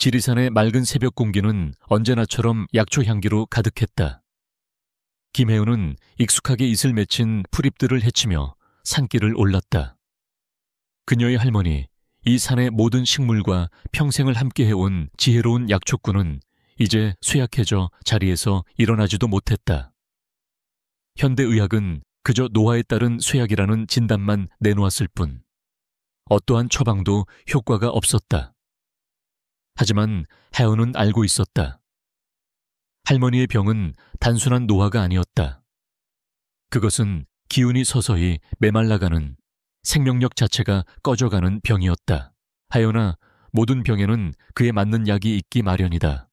지리산의 맑은 새벽 공기는 언제나처럼 약초 향기로 가득했다. 김혜은은 익숙하게 이슬 맺힌 풀잎들을 헤치며 산길을 올랐다. 그녀의 할머니, 이 산의 모든 식물과 평생을 함께해온 지혜로운 약초꾼은 이제 쇠약해져 자리에서 일어나지도 못했다. 현대의학은 그저 노화에 따른 쇠약이라는 진단만 내놓았을 뿐 어떠한 처방도 효과가 없었다. 하지만 혜은은 알고 있었다. 할머니의 병은 단순한 노화가 아니었다. 그것은 기운이 서서히 메말라가는, 생명력 자체가 꺼져가는 병이었다. 하여나 모든 병에는 그에 맞는 약이 있기 마련이다.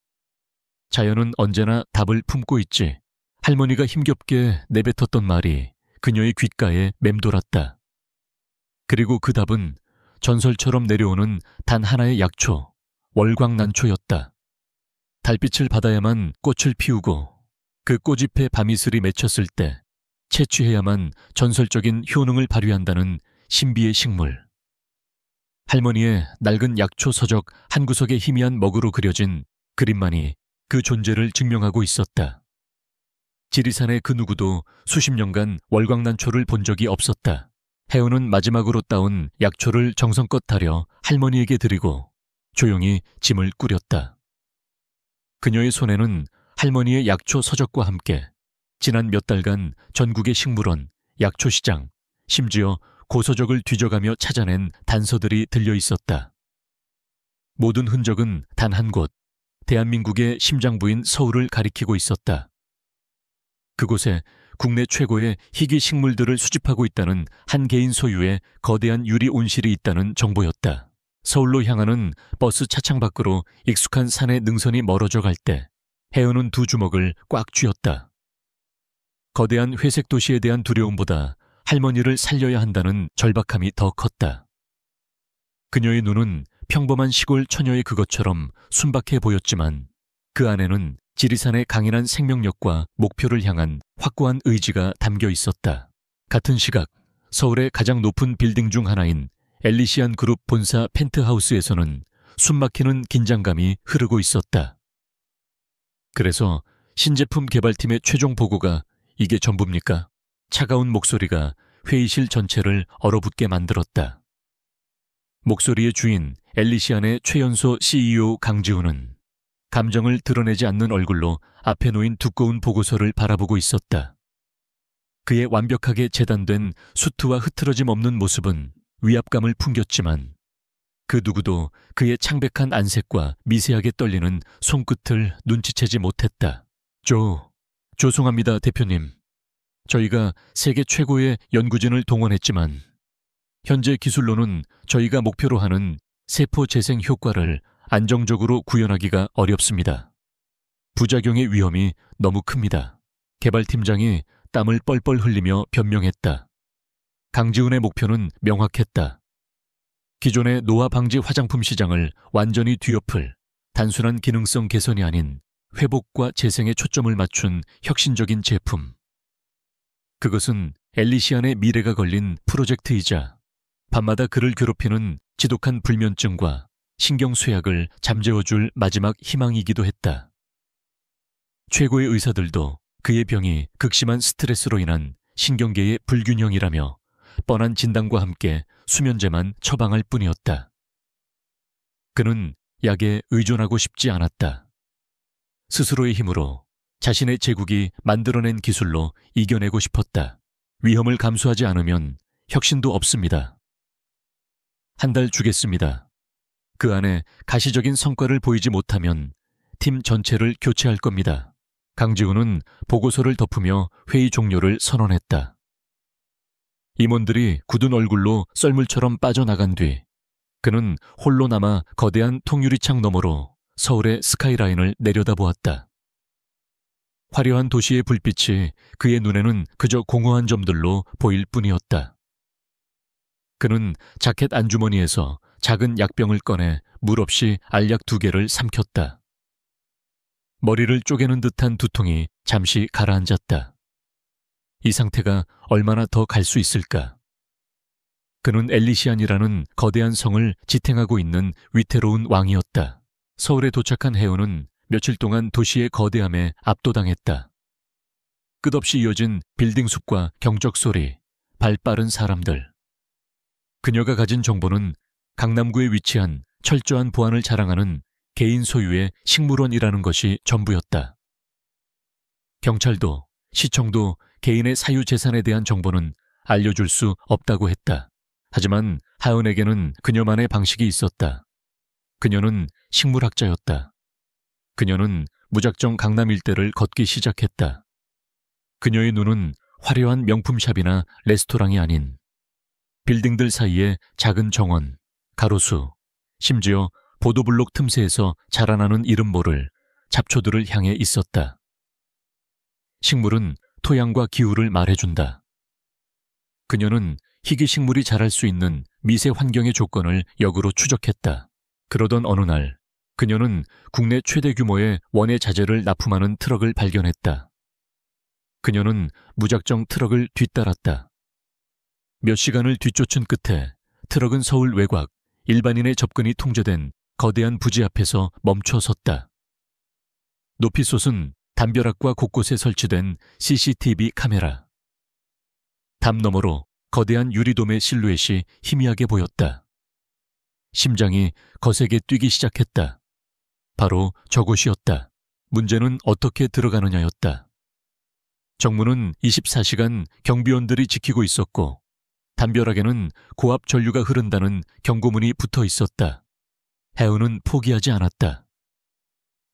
자연은 언제나 답을 품고 있지. 할머니가 힘겹게 내뱉었던 말이 그녀의 귓가에 맴돌았다. 그리고 그 답은 전설처럼 내려오는 단 하나의 약초, 월광난초였다. 달빛을 받아야만 꽃을 피우고 그 꽃잎에 밤이슬이 맺혔을 때 채취해야만 전설적인 효능을 발휘한다는 신비의 식물. 할머니의 낡은 약초 서적 한 구석에 희미한 먹으로 그려진 그림만이 그 존재를 증명하고 있었다. 지리산의 그 누구도 수십 년간 월광난초를 본 적이 없었다. 혜은은 마지막으로 따온 약초를 정성껏 다려 할머니에게 드리고 조용히 짐을 꾸렸다. 그녀의 손에는 할머니의 약초 서적과 함께 지난 몇 달간 전국의 식물원, 약초시장, 심지어 고서적을 뒤져가며 찾아낸 단서들이 들려 있었다. 모든 흔적은 단 한 곳, 대한민국의 심장부인 서울을 가리키고 있었다. 그곳에 국내 최고의 희귀 식물들을 수집하고 있다는 한 개인 소유의 거대한 유리 온실이 있다는 정보였다. 서울로 향하는 버스 차창 밖으로 익숙한 산의 능선이 멀어져 갈 때 혜은은 두 주먹을 꽉 쥐었다. 거대한 회색 도시에 대한 두려움보다 할머니를 살려야 한다는 절박함이 더 컸다. 그녀의 눈은 평범한 시골 처녀의 그것처럼 순박해 보였지만 그 안에는 지리산의 강인한 생명력과 목표를 향한 확고한 의지가 담겨 있었다. 같은 시각 서울의 가장 높은 빌딩 중 하나인 엘리시안 그룹 본사 펜트하우스에서는 숨막히는 긴장감이 흐르고 있었다. 그래서 신제품 개발팀의 최종 보고가 이게 전부입니까? 차가운 목소리가 회의실 전체를 얼어붙게 만들었다. 목소리의 주인 엘리시안의 최연소 CEO 강지훈은 감정을 드러내지 않는 얼굴로 앞에 놓인 두꺼운 보고서를 바라보고 있었다. 그의 완벽하게 재단된 수트와 흐트러짐 없는 모습은 위압감을 풍겼지만 그 누구도 그의 창백한 안색과 미세하게 떨리는 손끝을 눈치채지 못했다. 죄송합니다, 대표님. 저희가 세계 최고의 연구진을 동원했지만 현재 기술로는 저희가 목표로 하는 세포 재생 효과를 안정적으로 구현하기가 어렵습니다. 부작용의 위험이 너무 큽니다. 개발팀장이 땀을 뻘뻘 흘리며 변명했다. 강지훈의 목표는 명확했다. 기존의 노화 방지 화장품 시장을 완전히 뒤엎을 단순한 기능성 개선이 아닌 회복과 재생에 초점을 맞춘 혁신적인 제품. 그것은 엘리시안의 미래가 걸린 프로젝트이자 밤마다 그를 괴롭히는 지독한 불면증과 신경쇠약을 잠재워줄 마지막 희망이기도 했다. 최고의 의사들도 그의 병이 극심한 스트레스로 인한 신경계의 불균형이라며 뻔한 진단과 함께 수면제만 처방할 뿐이었다. 그는 약에 의존하고 싶지 않았다. 스스로의 힘으로 자신의 제국이 만들어낸 기술로 이겨내고 싶었다. 위험을 감수하지 않으면 혁신도 없습니다. 한 달 주겠습니다. 그 안에 가시적인 성과를 보이지 못하면 팀 전체를 교체할 겁니다. 강지훈은 보고서를 덮으며 회의 종료를 선언했다. 임원들이 굳은 얼굴로 썰물처럼 빠져나간 뒤 그는 홀로 남아 거대한 통유리창 너머로 서울의 스카이라인을 내려다보았다. 화려한 도시의 불빛이 그의 눈에는 그저 공허한 점들로 보일 뿐이었다. 그는 자켓 안주머니에서 작은 약병을 꺼내 물 없이 알약 2개를 삼켰다. 머리를 쪼개는 듯한 두통이 잠시 가라앉았다. 이 상태가 얼마나 더 갈 수 있을까? 그는 엘리시안이라는 거대한 성을 지탱하고 있는 위태로운 왕이었다. 서울에 도착한 해운은 며칠 동안 도시의 거대함에 압도당했다. 끝없이 이어진 빌딩 숲과 경적 소리, 발 빠른 사람들. 그녀가 가진 정보는 강남구에 위치한 철저한 보안을 자랑하는 개인 소유의 식물원이라는 것이 전부였다. 경찰도, 시청도 개인의 사유재산에 대한 정보는 알려줄 수 없다고 했다. 하지만 하은에게는 그녀만의 방식이 있었다. 그녀는 식물학자였다. 그녀는 무작정 강남 일대를 걷기 시작했다. 그녀의 눈은 화려한 명품샵이나 레스토랑이 아닌 빌딩들 사이의 작은 정원, 가로수, 심지어 보도블록 틈새에서 자라나는 이름 모를 잡초들을 향해 있었다. 식물은 토양과 기후를 말해준다. 그녀는 희귀 식물이 자랄 수 있는 미세 환경의 조건을 역으로 추적했다. 그러던 어느 날 그녀는 국내 최대 규모의 원예 자재를 납품하는 트럭을 발견했다. 그녀는 무작정 트럭을 뒤따랐다. 몇 시간을 뒤쫓은 끝에 트럭은 서울 외곽, 일반인의 접근이 통제된 거대한 부지 앞에서 멈춰 섰다. 높이 솟은 담벼락과 곳곳에 설치된 CCTV 카메라. 담 너머로 거대한 유리돔의 실루엣이 희미하게 보였다. 심장이 거세게 뛰기 시작했다. 바로 저곳이었다. 문제는 어떻게 들어가느냐였다. 정문은 24시간 경비원들이 지키고 있었고 담벼락에는 고압 전류가 흐른다는 경고문이 붙어 있었다. 해운은 포기하지 않았다.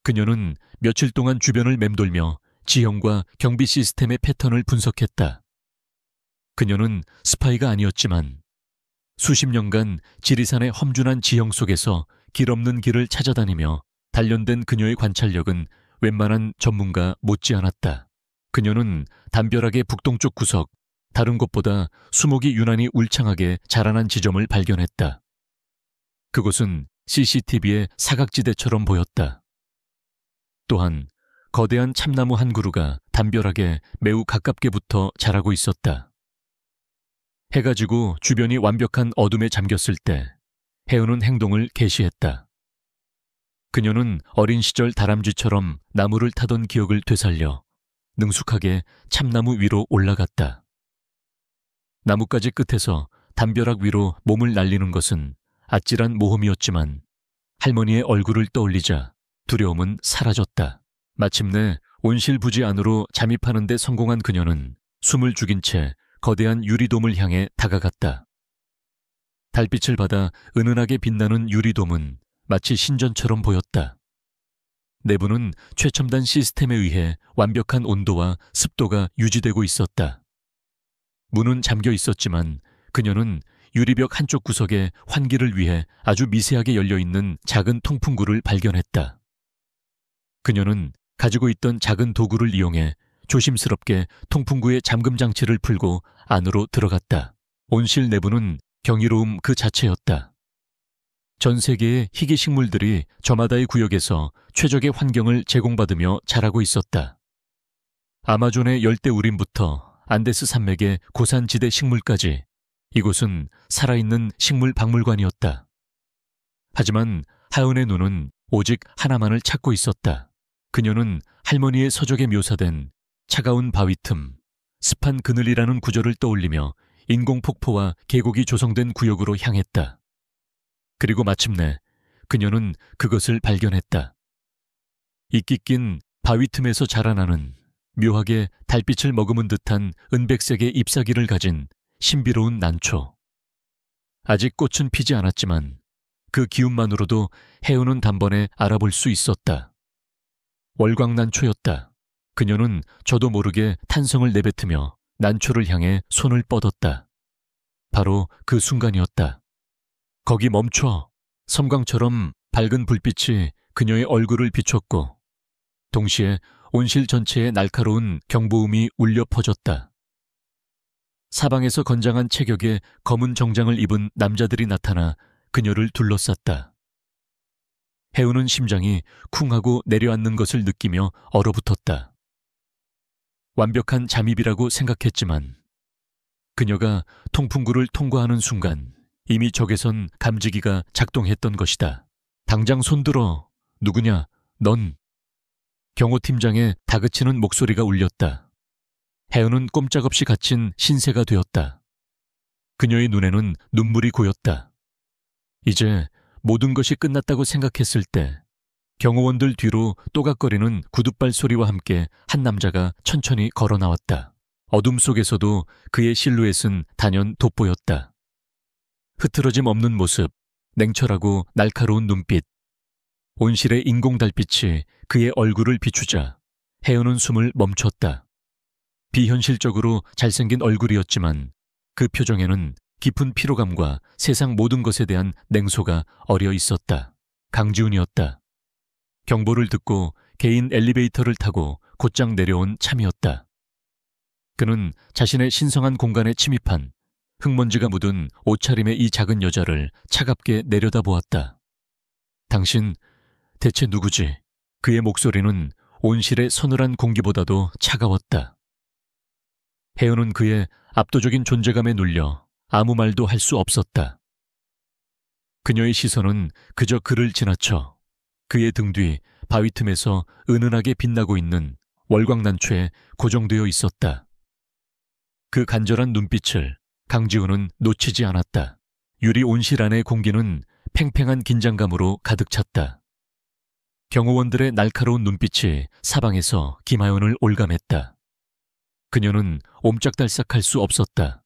그녀는 며칠 동안 주변을 맴돌며 지형과 경비 시스템의 패턴을 분석했다. 그녀는 스파이가 아니었지만 수십 년간 지리산의 험준한 지형 속에서 길 없는 길을 찾아다니며 단련된 그녀의 관찰력은 웬만한 전문가 못지않았다. 그녀는 담벼락의 북동쪽 구석, 다른 곳보다 수목이 유난히 울창하게 자라난 지점을 발견했다. 그곳은 CCTV의 사각지대처럼 보였다. 또한 거대한 참나무 한 그루가 담벼락에 매우 가깝게 붙어 자라고 있었다. 해가 지고 주변이 완벽한 어둠에 잠겼을 때 해운은 행동을 개시했다. 그녀는 어린 시절 다람쥐처럼 나무를 타던 기억을 되살려 능숙하게 참나무 위로 올라갔다. 나뭇가지 끝에서 담벼락 위로 몸을 날리는 것은 아찔한 모험이었지만 할머니의 얼굴을 떠올리자 두려움은 사라졌다. 마침내 온실 부지 안으로 잠입하는 데 성공한 그녀는 숨을 죽인 채 거대한 유리돔을 향해 다가갔다. 달빛을 받아 은은하게 빛나는 유리돔은 마치 신전처럼 보였다. 내부는 최첨단 시스템에 의해 완벽한 온도와 습도가 유지되고 있었다. 문은 잠겨 있었지만 그녀는 유리벽 한쪽 구석에 환기를 위해 아주 미세하게 열려있는 작은 통풍구를 발견했다. 그녀는 가지고 있던 작은 도구를 이용해 조심스럽게 통풍구의 잠금 장치를 풀고 안으로 들어갔다. 온실 내부는 경이로움 그 자체였다. 전 세계의 희귀 식물들이 저마다의 구역에서 최적의 환경을 제공받으며 자라고 있었다. 아마존의 열대우림부터 안데스 산맥의 고산지대 식물까지 이곳은 살아있는 식물 박물관이었다. 하지만 하은의 눈은 오직 하나만을 찾고 있었다. 그녀는 할머니의 서적에 묘사된 차가운 바위 틈, 습한 그늘이라는 구절을 떠올리며 인공폭포와 계곡이 조성된 구역으로 향했다. 그리고 마침내 그녀는 그것을 발견했다. 이끼 낀 바위 틈에서 자라나는 묘하게 달빛을 머금은 듯한 은백색의 잎사귀를 가진 신비로운 난초. 아직 꽃은 피지 않았지만 그 기운만으로도 해운은 단번에 알아볼 수 있었다. 월광난초였다. 그녀는 저도 모르게 탄성을 내뱉으며 난초를 향해 손을 뻗었다. 바로 그 순간이었다. 거기 멈춰! 섬광처럼 밝은 불빛이 그녀의 얼굴을 비췄고 동시에 온실 전체에 날카로운 경보음이 울려 퍼졌다. 사방에서 건장한 체격에 검은 정장을 입은 남자들이 나타나 그녀를 둘러쌌다. 해우는 심장이 쿵하고 내려앉는 것을 느끼며 얼어붙었다. 완벽한 잠입이라고 생각했지만 그녀가 통풍구를 통과하는 순간 이미 적외선 감지기가 작동했던 것이다. 당장 손들어! 누구냐? 넌. 경호팀장의 다그치는 목소리가 울렸다. 해은은 꼼짝없이 갇힌 신세가 되었다. 그녀의 눈에는 눈물이 고였다. 이제 모든 것이 끝났다고 생각했을 때 경호원들 뒤로 또각거리는 구둣발 소리와 함께 한 남자가 천천히 걸어 나왔다. 어둠 속에서도 그의 실루엣은 단연 돋보였다. 흐트러짐 없는 모습, 냉철하고 날카로운 눈빛. 온실의 인공 달빛이 그의 얼굴을 비추자 해은은 숨을 멈췄다. 비현실적으로 잘생긴 얼굴이었지만 그 표정에는 깊은 피로감과 세상 모든 것에 대한 냉소가 어려 있었다. 강지훈이었다. 경보를 듣고 개인 엘리베이터를 타고 곧장 내려온 참이었다. 그는 자신의 신성한 공간에 침입한 흙먼지가 묻은 옷차림의 이 작은 여자를 차갑게 내려다보았다. 당신 대체 누구지? 그의 목소리는 온실의 서늘한 공기보다도 차가웠다. 해은은 그의 압도적인 존재감에 눌려 아무 말도 할 수 없었다. 그녀의 시선은 그저 그를 지나쳐 그의 등 뒤 바위 틈에서 은은하게 빛나고 있는 월광난초에 고정되어 있었다. 그 간절한 눈빛을 강지훈은 놓치지 않았다. 유리 온실 안의 공기는 팽팽한 긴장감으로 가득 찼다. 경호원들의 날카로운 눈빛이 사방에서 김하연을 올감했다. 그녀는 옴짝달싹할 수 없었다.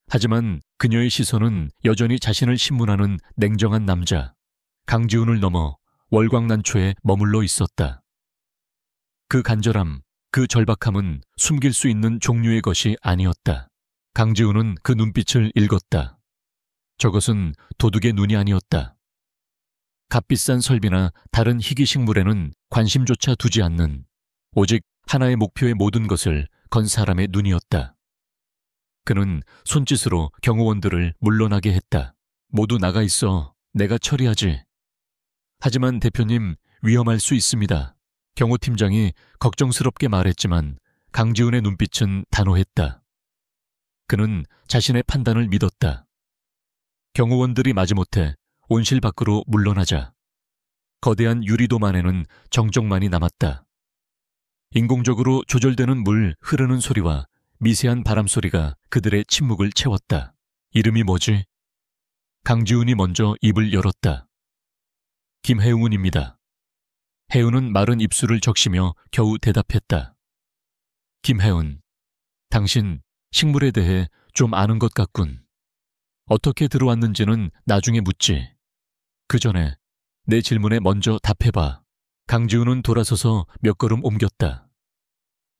하지만 그녀의 시선은 여전히 자신을 신문하는 냉정한 남자 강지훈을 넘어 월광난초에 머물러 있었다. 그 간절함, 그 절박함은 숨길 수 있는 종류의 것이 아니었다. 강지훈은 그 눈빛을 읽었다. 저것은 도둑의 눈이 아니었다. 값비싼 설비나 다른 희귀식물에는 관심조차 두지 않는 오직 하나의 목표의 모든 것을 건 사람의 눈이었다. 그는 손짓으로 경호원들을 물러나게 했다. 모두 나가 있어. 내가 처리하지. 하지만 대표님, 위험할 수 있습니다. 경호팀장이 걱정스럽게 말했지만 강지훈의 눈빛은 단호했다. 그는 자신의 판단을 믿었다. 경호원들이 마지못해 온실 밖으로 물러나자 거대한 유리돔 안에는 정적만이 남았다. 인공적으로 조절되는 물 흐르는 소리와 미세한 바람 소리가 그들의 침묵을 채웠다. 이름이 뭐지? 강지훈이 먼저 입을 열었다. 김혜웅입니다. 혜운은 마른 입술을 적시며 겨우 대답했다. 김혜운, 당신 식물에 대해 좀 아는 것 같군. 어떻게 들어왔는지는 나중에 묻지. 그 전에 내 질문에 먼저 답해봐. 강지훈은 돌아서서 몇 걸음 옮겼다.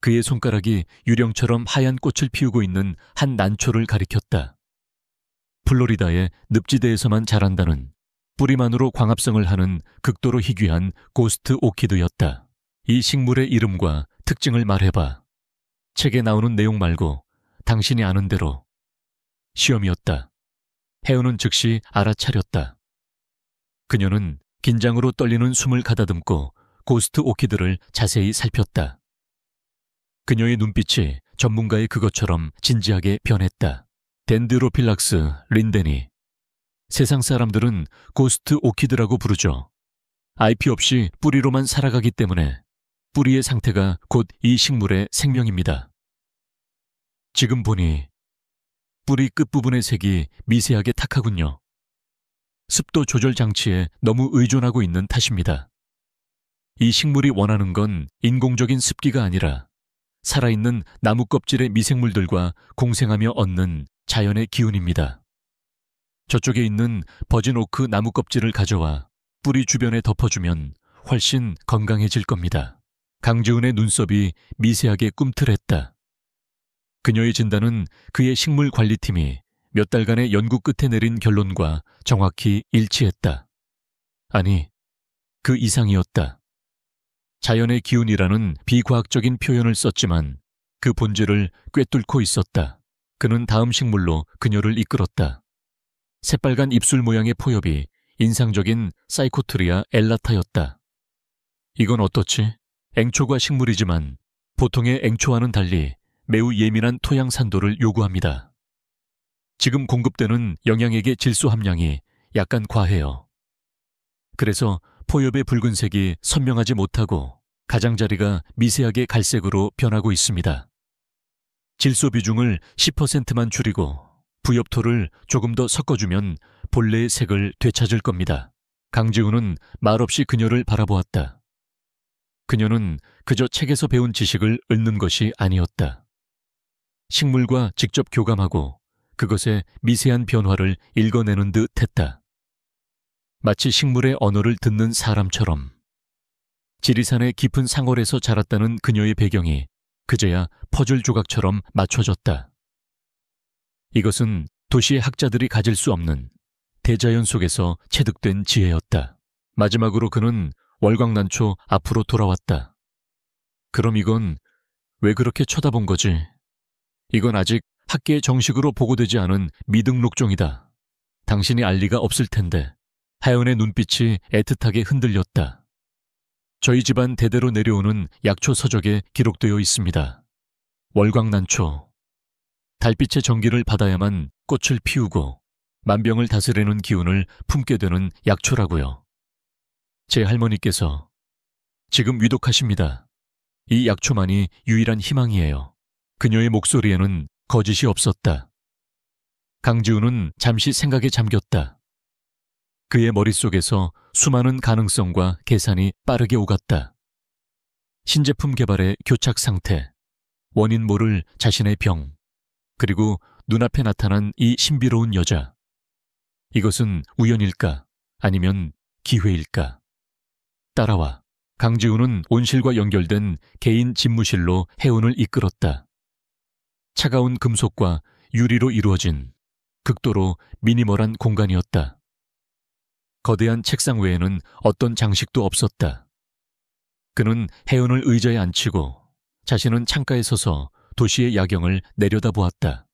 그의 손가락이 유령처럼 하얀 꽃을 피우고 있는 한 난초를 가리켰다. 플로리다의 늪지대에서만 자란다는 뿌리만으로 광합성을 하는 극도로 희귀한 고스트 오키드였다. 이 식물의 이름과 특징을 말해봐. 책에 나오는 내용 말고 당신이 아는 대로. 시험이었다. 혜은은 즉시 알아차렸다. 그녀는 긴장으로 떨리는 숨을 가다듬고 고스트 오키드를 자세히 살폈다. 그녀의 눈빛이 전문가의 그것처럼 진지하게 변했다. 덴드로필락스 린데니. 세상 사람들은 고스트 오키드라고 부르죠. 잎이 없이 뿌리로만 살아가기 때문에 뿌리의 상태가 곧 이 식물의 생명입니다. 지금 보니 뿌리 끝부분의 색이 미세하게 탁하군요. 습도 조절 장치에 너무 의존하고 있는 탓입니다. 이 식물이 원하는 건 인공적인 습기가 아니라 살아있는 나무 껍질의 미생물들과 공생하며 얻는 자연의 기운입니다. 저쪽에 있는 버진오크 나무 껍질을 가져와 뿌리 주변에 덮어주면 훨씬 건강해질 겁니다. 강지훈의 눈썹이 미세하게 꿈틀했다. 그녀의 진단은 그의 식물 관리팀이 몇 달간의 연구 끝에 내린 결론과 정확히 일치했다. 아니, 그 이상이었다. 자연의 기운이라는 비과학적인 표현을 썼지만 그 본질을 꿰뚫고 있었다. 그는 다음 식물로 그녀를 이끌었다. 새빨간 입술 모양의 포엽이 인상적인 사이코트리아 엘라타였다. 이건 어떻지? 앵초과 식물이지만 보통의 앵초와는 달리 매우 예민한 토양 산도를 요구합니다. 지금 공급되는 영양액의 질소 함량이 약간 과해요. 그래서 포엽의 붉은색이 선명하지 못하고 가장자리가 미세하게 갈색으로 변하고 있습니다. 질소 비중을 10%만 줄이고 부엽토를 조금 더 섞어주면 본래의 색을 되찾을 겁니다. 강지훈은 말없이 그녀를 바라보았다. 그녀는 그저 책에서 배운 지식을 읊는 것이 아니었다. 식물과 직접 교감하고 그것의 미세한 변화를 읽어내는 듯 했다. 마치 식물의 언어를 듣는 사람처럼. 지리산의 깊은 상월에서 자랐다는 그녀의 배경이 그제야 퍼즐 조각처럼 맞춰졌다. 이것은 도시의 학자들이 가질 수 없는 대자연 속에서 체득된 지혜였다. 마지막으로 그는 월광난초 앞으로 돌아왔다. 그럼 이건 왜 그렇게 쳐다본 거지? 이건 아직 학계에 정식으로 보고되지 않은 미등록종이다. 당신이 알 리가 없을 텐데. 하연의 눈빛이 애틋하게 흔들렸다. 저희 집안 대대로 내려오는 약초 서적에 기록되어 있습니다. 월광난초. 달빛의 전기를 받아야만 꽃을 피우고 만병을 다스리는 기운을 품게 되는 약초라고요. 제 할머니께서 지금 위독하십니다. 이 약초만이 유일한 희망이에요. 그녀의 목소리에는 거짓이 없었다. 강지훈은 잠시 생각에 잠겼다. 그의 머릿속에서 수많은 가능성과 계산이 빠르게 오갔다. 신제품 개발의 교착 상태, 원인 모를 자신의 병, 그리고 눈앞에 나타난 이 신비로운 여자. 이것은 우연일까? 아니면 기회일까? 따라와. 강지훈은 온실과 연결된 개인 집무실로 해운을 이끌었다. 차가운 금속과 유리로 이루어진 극도로 미니멀한 공간이었다. 거대한 책상 외에는 어떤 장식도 없었다. 그는 해운을 의자에 앉히고 자신은 창가에 서서 도시의 야경을 내려다보았다.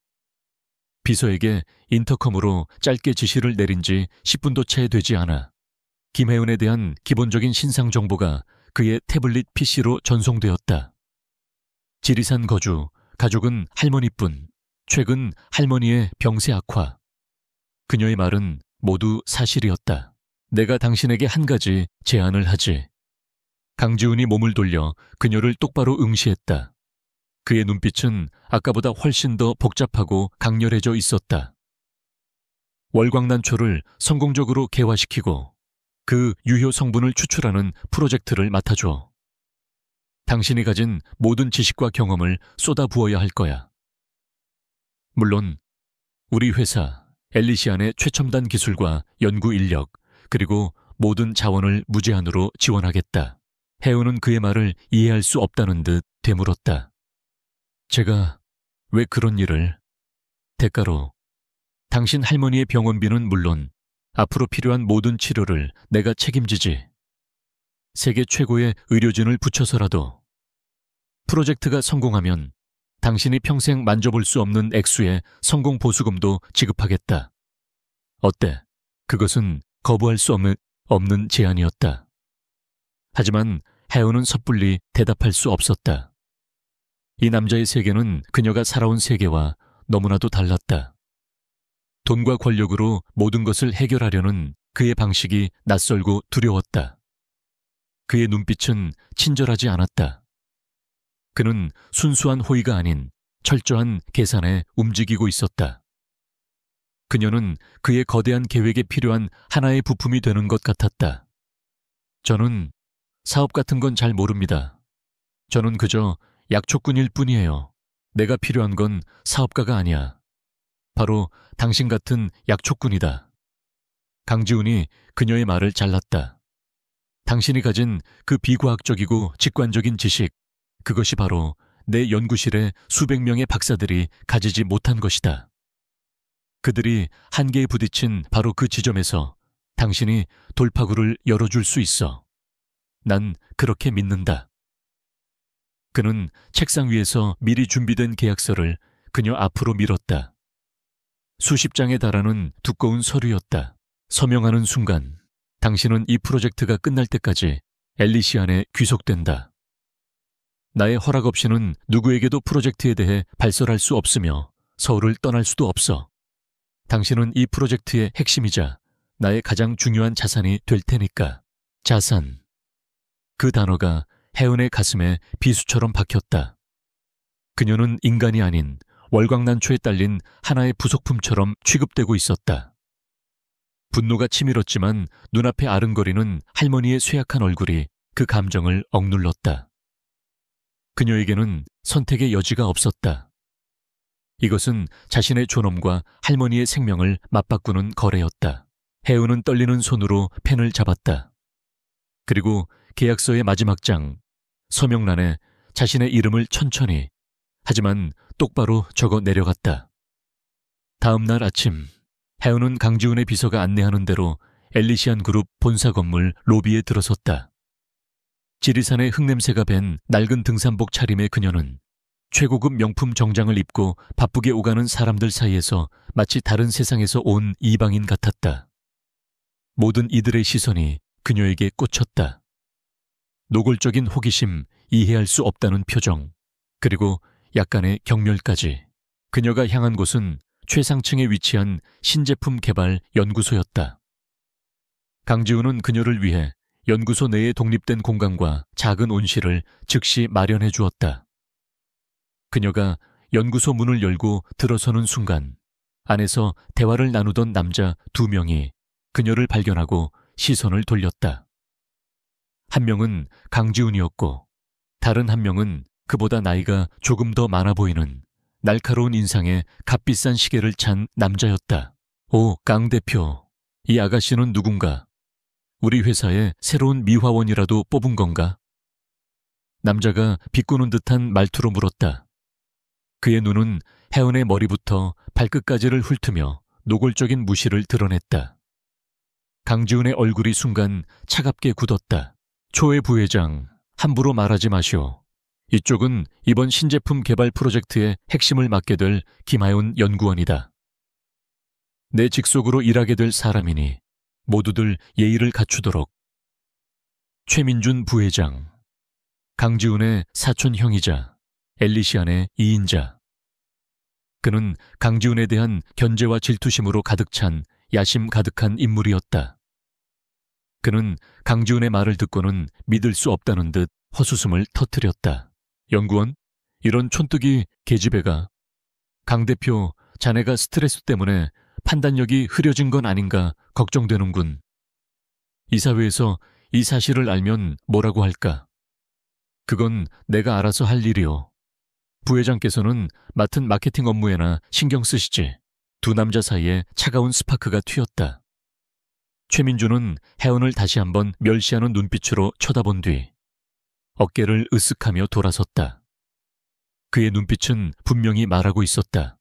비서에게 인터컴으로 짧게 지시를 내린 지 10분도 채 되지 않아 김혜은에 대한 기본적인 신상 정보가 그의 태블릿 PC로 전송되었다. 지리산 거주, 가족은 할머니뿐, 최근 할머니의 병세 악화. 그녀의 말은 모두 사실이었다. 내가 당신에게 한 가지 제안을 하지. 강지훈이 몸을 돌려 그녀를 똑바로 응시했다. 그의 눈빛은 아까보다 훨씬 더 복잡하고 강렬해져 있었다. 월광난초를 성공적으로 개화시키고 그 유효 성분을 추출하는 프로젝트를 맡아줘. 당신이 가진 모든 지식과 경험을 쏟아부어야 할 거야. 물론 우리 회사 엘리시안의 최첨단 기술과 연구 인력 그리고 모든 자원을 무제한으로 지원하겠다. 해운은 그의 말을 이해할 수 없다는 듯 되물었다. 제가 왜 그런 일을? 대가로 당신 할머니의 병원비는 물론 앞으로 필요한 모든 치료를 내가 책임지지. 세계 최고의 의료진을 붙여서라도. 프로젝트가 성공하면 당신이 평생 만져볼 수 없는 액수의 성공 보수금도 지급하겠다. 어때? 그것은 거부할 수 없는 제안이었다. 하지만 해운은 섣불리 대답할 수 없었다. 이 남자의 세계는 그녀가 살아온 세계와 너무나도 달랐다. 돈과 권력으로 모든 것을 해결하려는 그의 방식이 낯설고 두려웠다. 그의 눈빛은 친절하지 않았다. 그는 순수한 호의가 아닌 철저한 계산에 움직이고 있었다. 그녀는 그의 거대한 계획에 필요한 하나의 부품이 되는 것 같았다. 저는 사업 같은 건 잘 모릅니다. 저는 그저 약초꾼일 뿐이에요. 내가 필요한 건 사업가가 아니야. 바로 당신 같은 약초꾼이다. 강지훈이 그녀의 말을 잘랐다. 당신이 가진 그 비과학적이고 직관적인 지식, 그것이 바로 내 연구실의 수백 명의 박사들이 가지지 못한 것이다. 그들이 한계에 부딪힌 바로 그 지점에서 당신이 돌파구를 열어줄 수 있어. 난 그렇게 믿는다. 그는 책상 위에서 미리 준비된 계약서를 그녀 앞으로 밀었다. 수십 장에 달하는 두꺼운 서류였다. 서명하는 순간 당신은 이 프로젝트가 끝날 때까지 엘리시안에 귀속된다. 나의 허락 없이는 누구에게도 프로젝트에 대해 발설할 수 없으며 서울을 떠날 수도 없어. 당신은 이 프로젝트의 핵심이자 나의 가장 중요한 자산이 될 테니까. 자산. 그 단어가 혜은의 가슴에 비수처럼 박혔다. 그녀는 인간이 아닌 월광난초에 딸린 하나의 부속품처럼 취급되고 있었다. 분노가 치밀었지만 눈앞에 아른거리는 할머니의 쇠약한 얼굴이 그 감정을 억눌렀다. 그녀에게는 선택의 여지가 없었다. 이것은 자신의 존엄과 할머니의 생명을 맞바꾸는 거래였다. 혜은은 떨리는 손으로 펜을 잡았다. 그리고 계약서의 마지막 장, 서명란에 자신의 이름을 천천히, 하지만 똑바로 적어 내려갔다. 다음 날 아침, 혜은은 강지훈의 비서가 안내하는 대로 엘리시안 그룹 본사 건물 로비에 들어섰다. 지리산의 흙냄새가 밴 낡은 등산복 차림의 그녀는 최고급 명품 정장을 입고 바쁘게 오가는 사람들 사이에서 마치 다른 세상에서 온 이방인 같았다. 모든 이들의 시선이 그녀에게 꽂혔다. 노골적인 호기심, 이해할 수 없다는 표정, 그리고 약간의 경멸까지. 그녀가 향한 곳은 최상층에 위치한 신제품 개발 연구소였다. 강지훈은 그녀를 위해 연구소 내에 독립된 공간과 작은 온실을 즉시 마련해 주었다. 그녀가 연구소 문을 열고 들어서는 순간 안에서 대화를 나누던 남자 2명이 그녀를 발견하고 시선을 돌렸다. 한 명은 강지훈이었고 다른 한 명은 그보다 나이가 조금 더 많아 보이는 날카로운 인상에 값비싼 시계를 찬 남자였다. 오, 강 대표. 이 아가씨는 누군가? 우리 회사에 새로운 미화원이라도 뽑은 건가? 남자가 비꼬는 듯한 말투로 물었다. 그의 눈은 혜은의 머리부터 발끝까지를 훑으며 노골적인 무시를 드러냈다. 강지훈의 얼굴이 순간 차갑게 굳었다. 초회 부회장, 함부로 말하지 마시오. 이쪽은 이번 신제품 개발 프로젝트의 핵심을 맡게 될 김하윤 연구원이다. 내 직속으로 일하게 될 사람이니 모두들 예의를 갖추도록. 최민준 부회장, 강지훈의 사촌 형이자 엘리시안의 2인자. 그는 강지훈에 대한 견제와 질투심으로 가득 찬 야심 가득한 인물이었다. 그는 강지훈의 말을 듣고는 믿을 수 없다는 듯 헛웃음을 터뜨렸다. 연구원? 이런 촌뜨기 계집애가. 강 대표, 자네가 스트레스 때문에 판단력이 흐려진 건 아닌가 걱정되는군. 이사회에서 이 사실을 알면 뭐라고 할까? 그건 내가 알아서 할 일이오. 부회장께서는 맡은 마케팅 업무에나 신경 쓰시지. 두 남자 사이에 차가운 스파크가 튀었다. 최민주는 혜은을 다시 한번 멸시하는 눈빛으로 쳐다본 뒤 어깨를 으쓱하며 돌아섰다. 그의 눈빛은 분명히 말하고 있었다.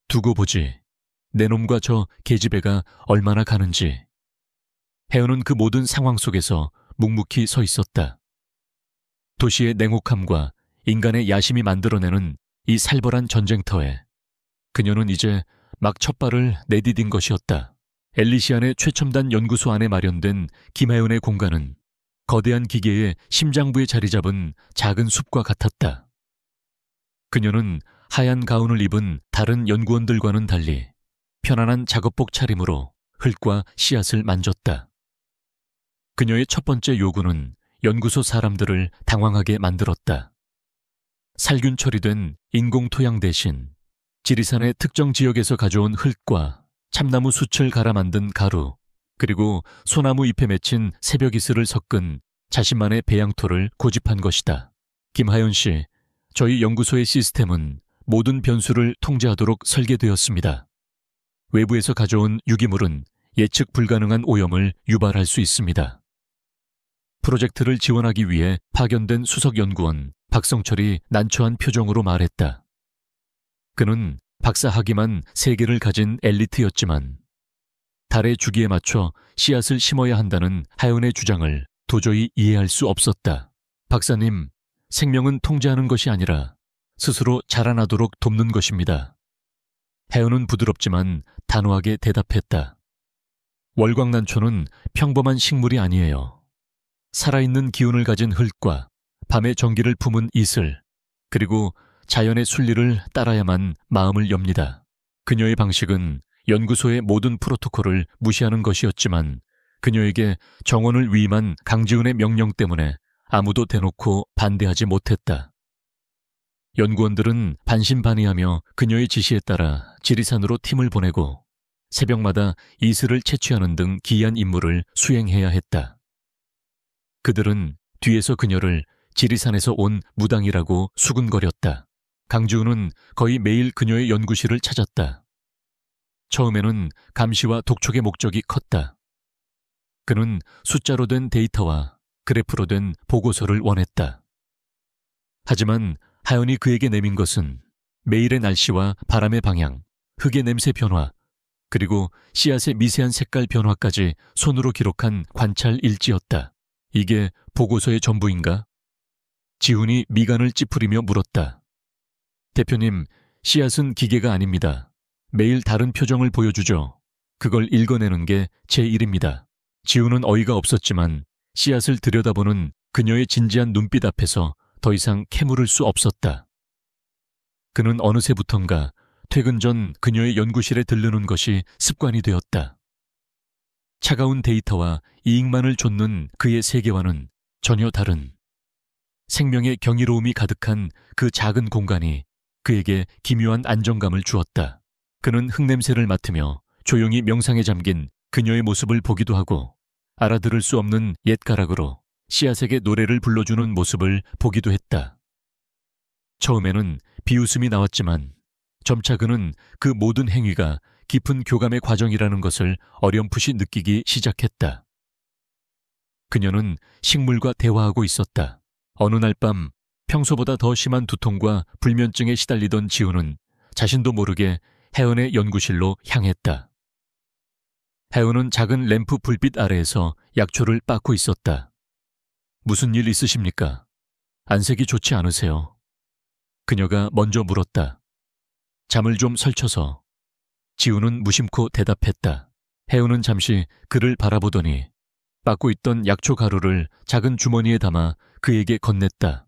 두고 보지. 내 놈과 저 계집애가 얼마나 가는지. 혜은은 그 모든 상황 속에서 묵묵히 서 있었다. 도시의 냉혹함과 인간의 야심이 만들어내는 이 살벌한 전쟁터에 그녀는 이제 막 첫발을 내디딘 것이었다. 엘리시안의 최첨단 연구소 안에 마련된 김하윤의 공간은 거대한 기계의 심장부에 자리 잡은 작은 숲과 같았다. 그녀는 하얀 가운을 입은 다른 연구원들과는 달리 편안한 작업복 차림으로 흙과 씨앗을 만졌다. 그녀의 첫 번째 요구는 연구소 사람들을 당황하게 만들었다. 살균 처리된 인공 토양 대신 지리산의 특정 지역에서 가져온 흙과 참나무 숯을 갈아 만든 가루, 그리고 소나무 잎에 맺힌 새벽 이슬을 섞은 자신만의 배양토를 고집한 것이다. 김하윤 씨, 저희 연구소의 시스템은 모든 변수를 통제하도록 설계되었습니다. 외부에서 가져온 유기물은 예측 불가능한 오염을 유발할 수 있습니다. 프로젝트를 지원하기 위해 파견된 수석 연구원 박성철이 난처한 표정으로 말했다. 그는 박사 학위만 3개를 가진 엘리트였지만 달의 주기에 맞춰 씨앗을 심어야 한다는 하윤의 주장을 도저히 이해할 수 없었다. 박사님, 생명은 통제하는 것이 아니라 스스로 자라나도록 돕는 것입니다. 하윤은 부드럽지만 단호하게 대답했다. 월광난초는 평범한 식물이 아니에요. 살아있는 기운을 가진 흙과 밤의 전기를 품은 이슬, 그리고 자연의 순리를 따라야만 마음을 엽니다. 그녀의 방식은 연구소의 모든 프로토콜을 무시하는 것이었지만 그녀에게 정원을 위임한 강지훈의 명령 때문에 아무도 대놓고 반대하지 못했다. 연구원들은 반신반의하며 그녀의 지시에 따라 지리산으로 팀을 보내고 새벽마다 이슬을 채취하는 등 기이한 임무를 수행해야 했다. 그들은 뒤에서 그녀를 지리산에서 온 무당이라고 수군거렸다. 강지훈은 거의 매일 그녀의 연구실을 찾았다. 처음에는 감시와 독촉의 목적이 컸다. 그는 숫자로 된 데이터와 그래프로 된 보고서를 원했다. 하지만 하연이 그에게 내민 것은 매일의 날씨와 바람의 방향, 흙의 냄새 변화, 그리고 씨앗의 미세한 색깔 변화까지 손으로 기록한 관찰 일지였다. 이게 보고서의 전부인가? 지훈이 미간을 찌푸리며 물었다. 대표님, 씨앗은 기계가 아닙니다. 매일 다른 표정을 보여주죠. 그걸 읽어내는 게 제 일입니다. 지훈은 어이가 없었지만 씨앗을 들여다보는 그녀의 진지한 눈빛 앞에서 더 이상 캐물을 수 없었다. 그는 어느새부턴가 퇴근 전 그녀의 연구실에 들르는 것이 습관이 되었다. 차가운 데이터와 이익만을 좇는 그의 세계와는 전혀 다른 생명의 경이로움이 가득한 그 작은 공간이 그에게 기묘한 안정감을 주었다. 그는 흙냄새를 맡으며 조용히 명상에 잠긴 그녀의 모습을 보기도 하고 알아들을 수 없는 옛가락으로 씨앗에게 노래를 불러주는 모습을 보기도 했다. 처음에는 비웃음이 나왔지만 점차 그는 그 모든 행위가 깊은 교감의 과정이라는 것을 어렴풋이 느끼기 시작했다. 그녀는 식물과 대화하고 있었다. 어느 날 밤 평소보다 더 심한 두통과 불면증에 시달리던 지훈은 자신도 모르게 혜은의 연구실로 향했다. 혜은은 작은 램프 불빛 아래에서 약초를 빻고 있었다. 무슨 일 있으십니까? 안색이 좋지 않으세요? 그녀가 먼저 물었다. 잠을 좀 설쳐서. 지훈은 무심코 대답했다. 혜은은 잠시 그를 바라보더니 빻고 있던 약초 가루를 작은 주머니에 담아 그에게 건넸다.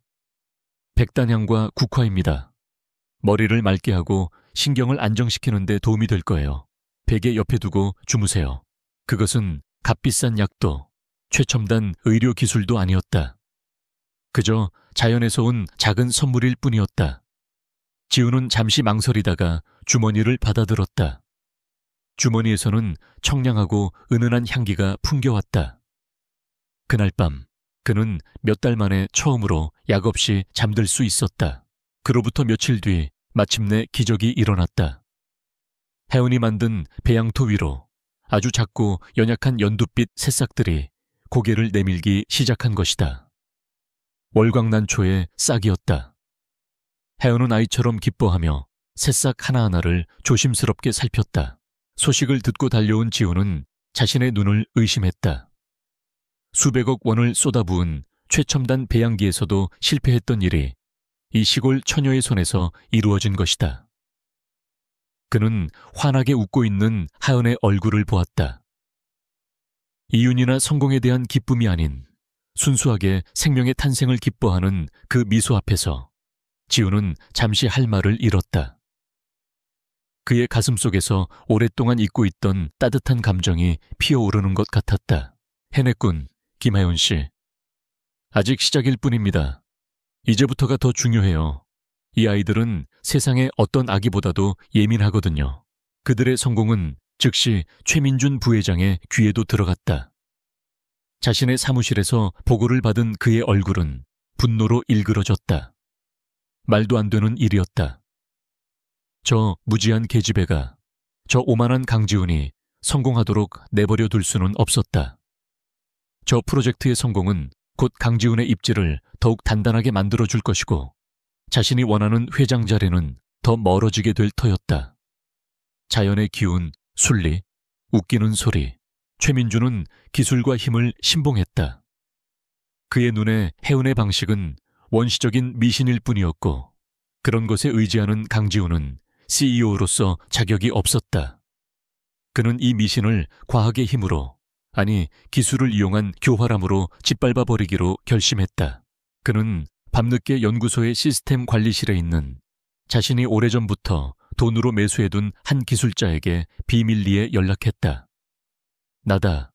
백단향과 국화입니다. 머리를 맑게 하고 신경을 안정시키는 데 도움이 될 거예요. 베개 옆에 두고 주무세요. 그것은 값비싼 약도 최첨단 의료 기술도 아니었다. 그저 자연에서 온 작은 선물일 뿐이었다. 지훈은 잠시 망설이다가 주머니를 받아들었다. 주머니에서는 청량하고 은은한 향기가 풍겨왔다. 그날 밤 그는 몇 달 만에 처음으로 약 없이 잠들 수 있었다. 그로부터 며칠 뒤 마침내 기적이 일어났다. 혜은이 만든 배양토 위로 아주 작고 연약한 연두빛 새싹들이 고개를 내밀기 시작한 것이다. 월광난초의 싹이었다. 혜은은 아이처럼 기뻐하며 새싹 하나하나를 조심스럽게 살폈다. 소식을 듣고 달려온 지훈은 자신의 눈을 의심했다. 수백억 원을 쏟아부은 최첨단 배양기에서도 실패했던 일이 이 시골 처녀의 손에서 이루어진 것이다. 그는 환하게 웃고 있는 하은의 얼굴을 보았다. 이윤이나 성공에 대한 기쁨이 아닌 순수하게 생명의 탄생을 기뻐하는 그 미소 앞에서 지훈은 잠시 할 말을 잃었다. 그의 가슴 속에서 오랫동안 잊고 있던 따뜻한 감정이 피어오르는 것 같았다. 해냈군, 김하윤 씨. 아직 시작일 뿐입니다. 이제부터가 더 중요해요. 이 아이들은 세상의 어떤 아기보다도 예민하거든요. 그들의 성공은 즉시 최민준 부회장의 귀에도 들어갔다. 자신의 사무실에서 보고를 받은 그의 얼굴은 분노로 일그러졌다. 말도 안 되는 일이었다. 저 무지한 계집애가, 저 오만한 강지훈이 성공하도록 내버려 둘 수는 없었다. 저 프로젝트의 성공은 곧 강지훈의 입지를 더욱 단단하게 만들어줄 것이고 자신이 원하는 회장 자리는 더 멀어지게 될 터였다. 자연의 기운, 순리, 웃기는 소리, 최민주는 기술과 힘을 신봉했다. 그의 눈에 혜은의 방식은 원시적인 미신일 뿐이었고 그런 것에 의지하는 강지훈은 CEO로서 자격이 없었다. 그는 이 미신을 과학의 힘으로, 아니 기술을 이용한 교활함으로 짓밟아 버리기로 결심했다. 그는 밤늦게 연구소의 시스템 관리실에 있는 자신이 오래전부터 돈으로 매수해둔 한 기술자에게 비밀리에 연락했다. 나다.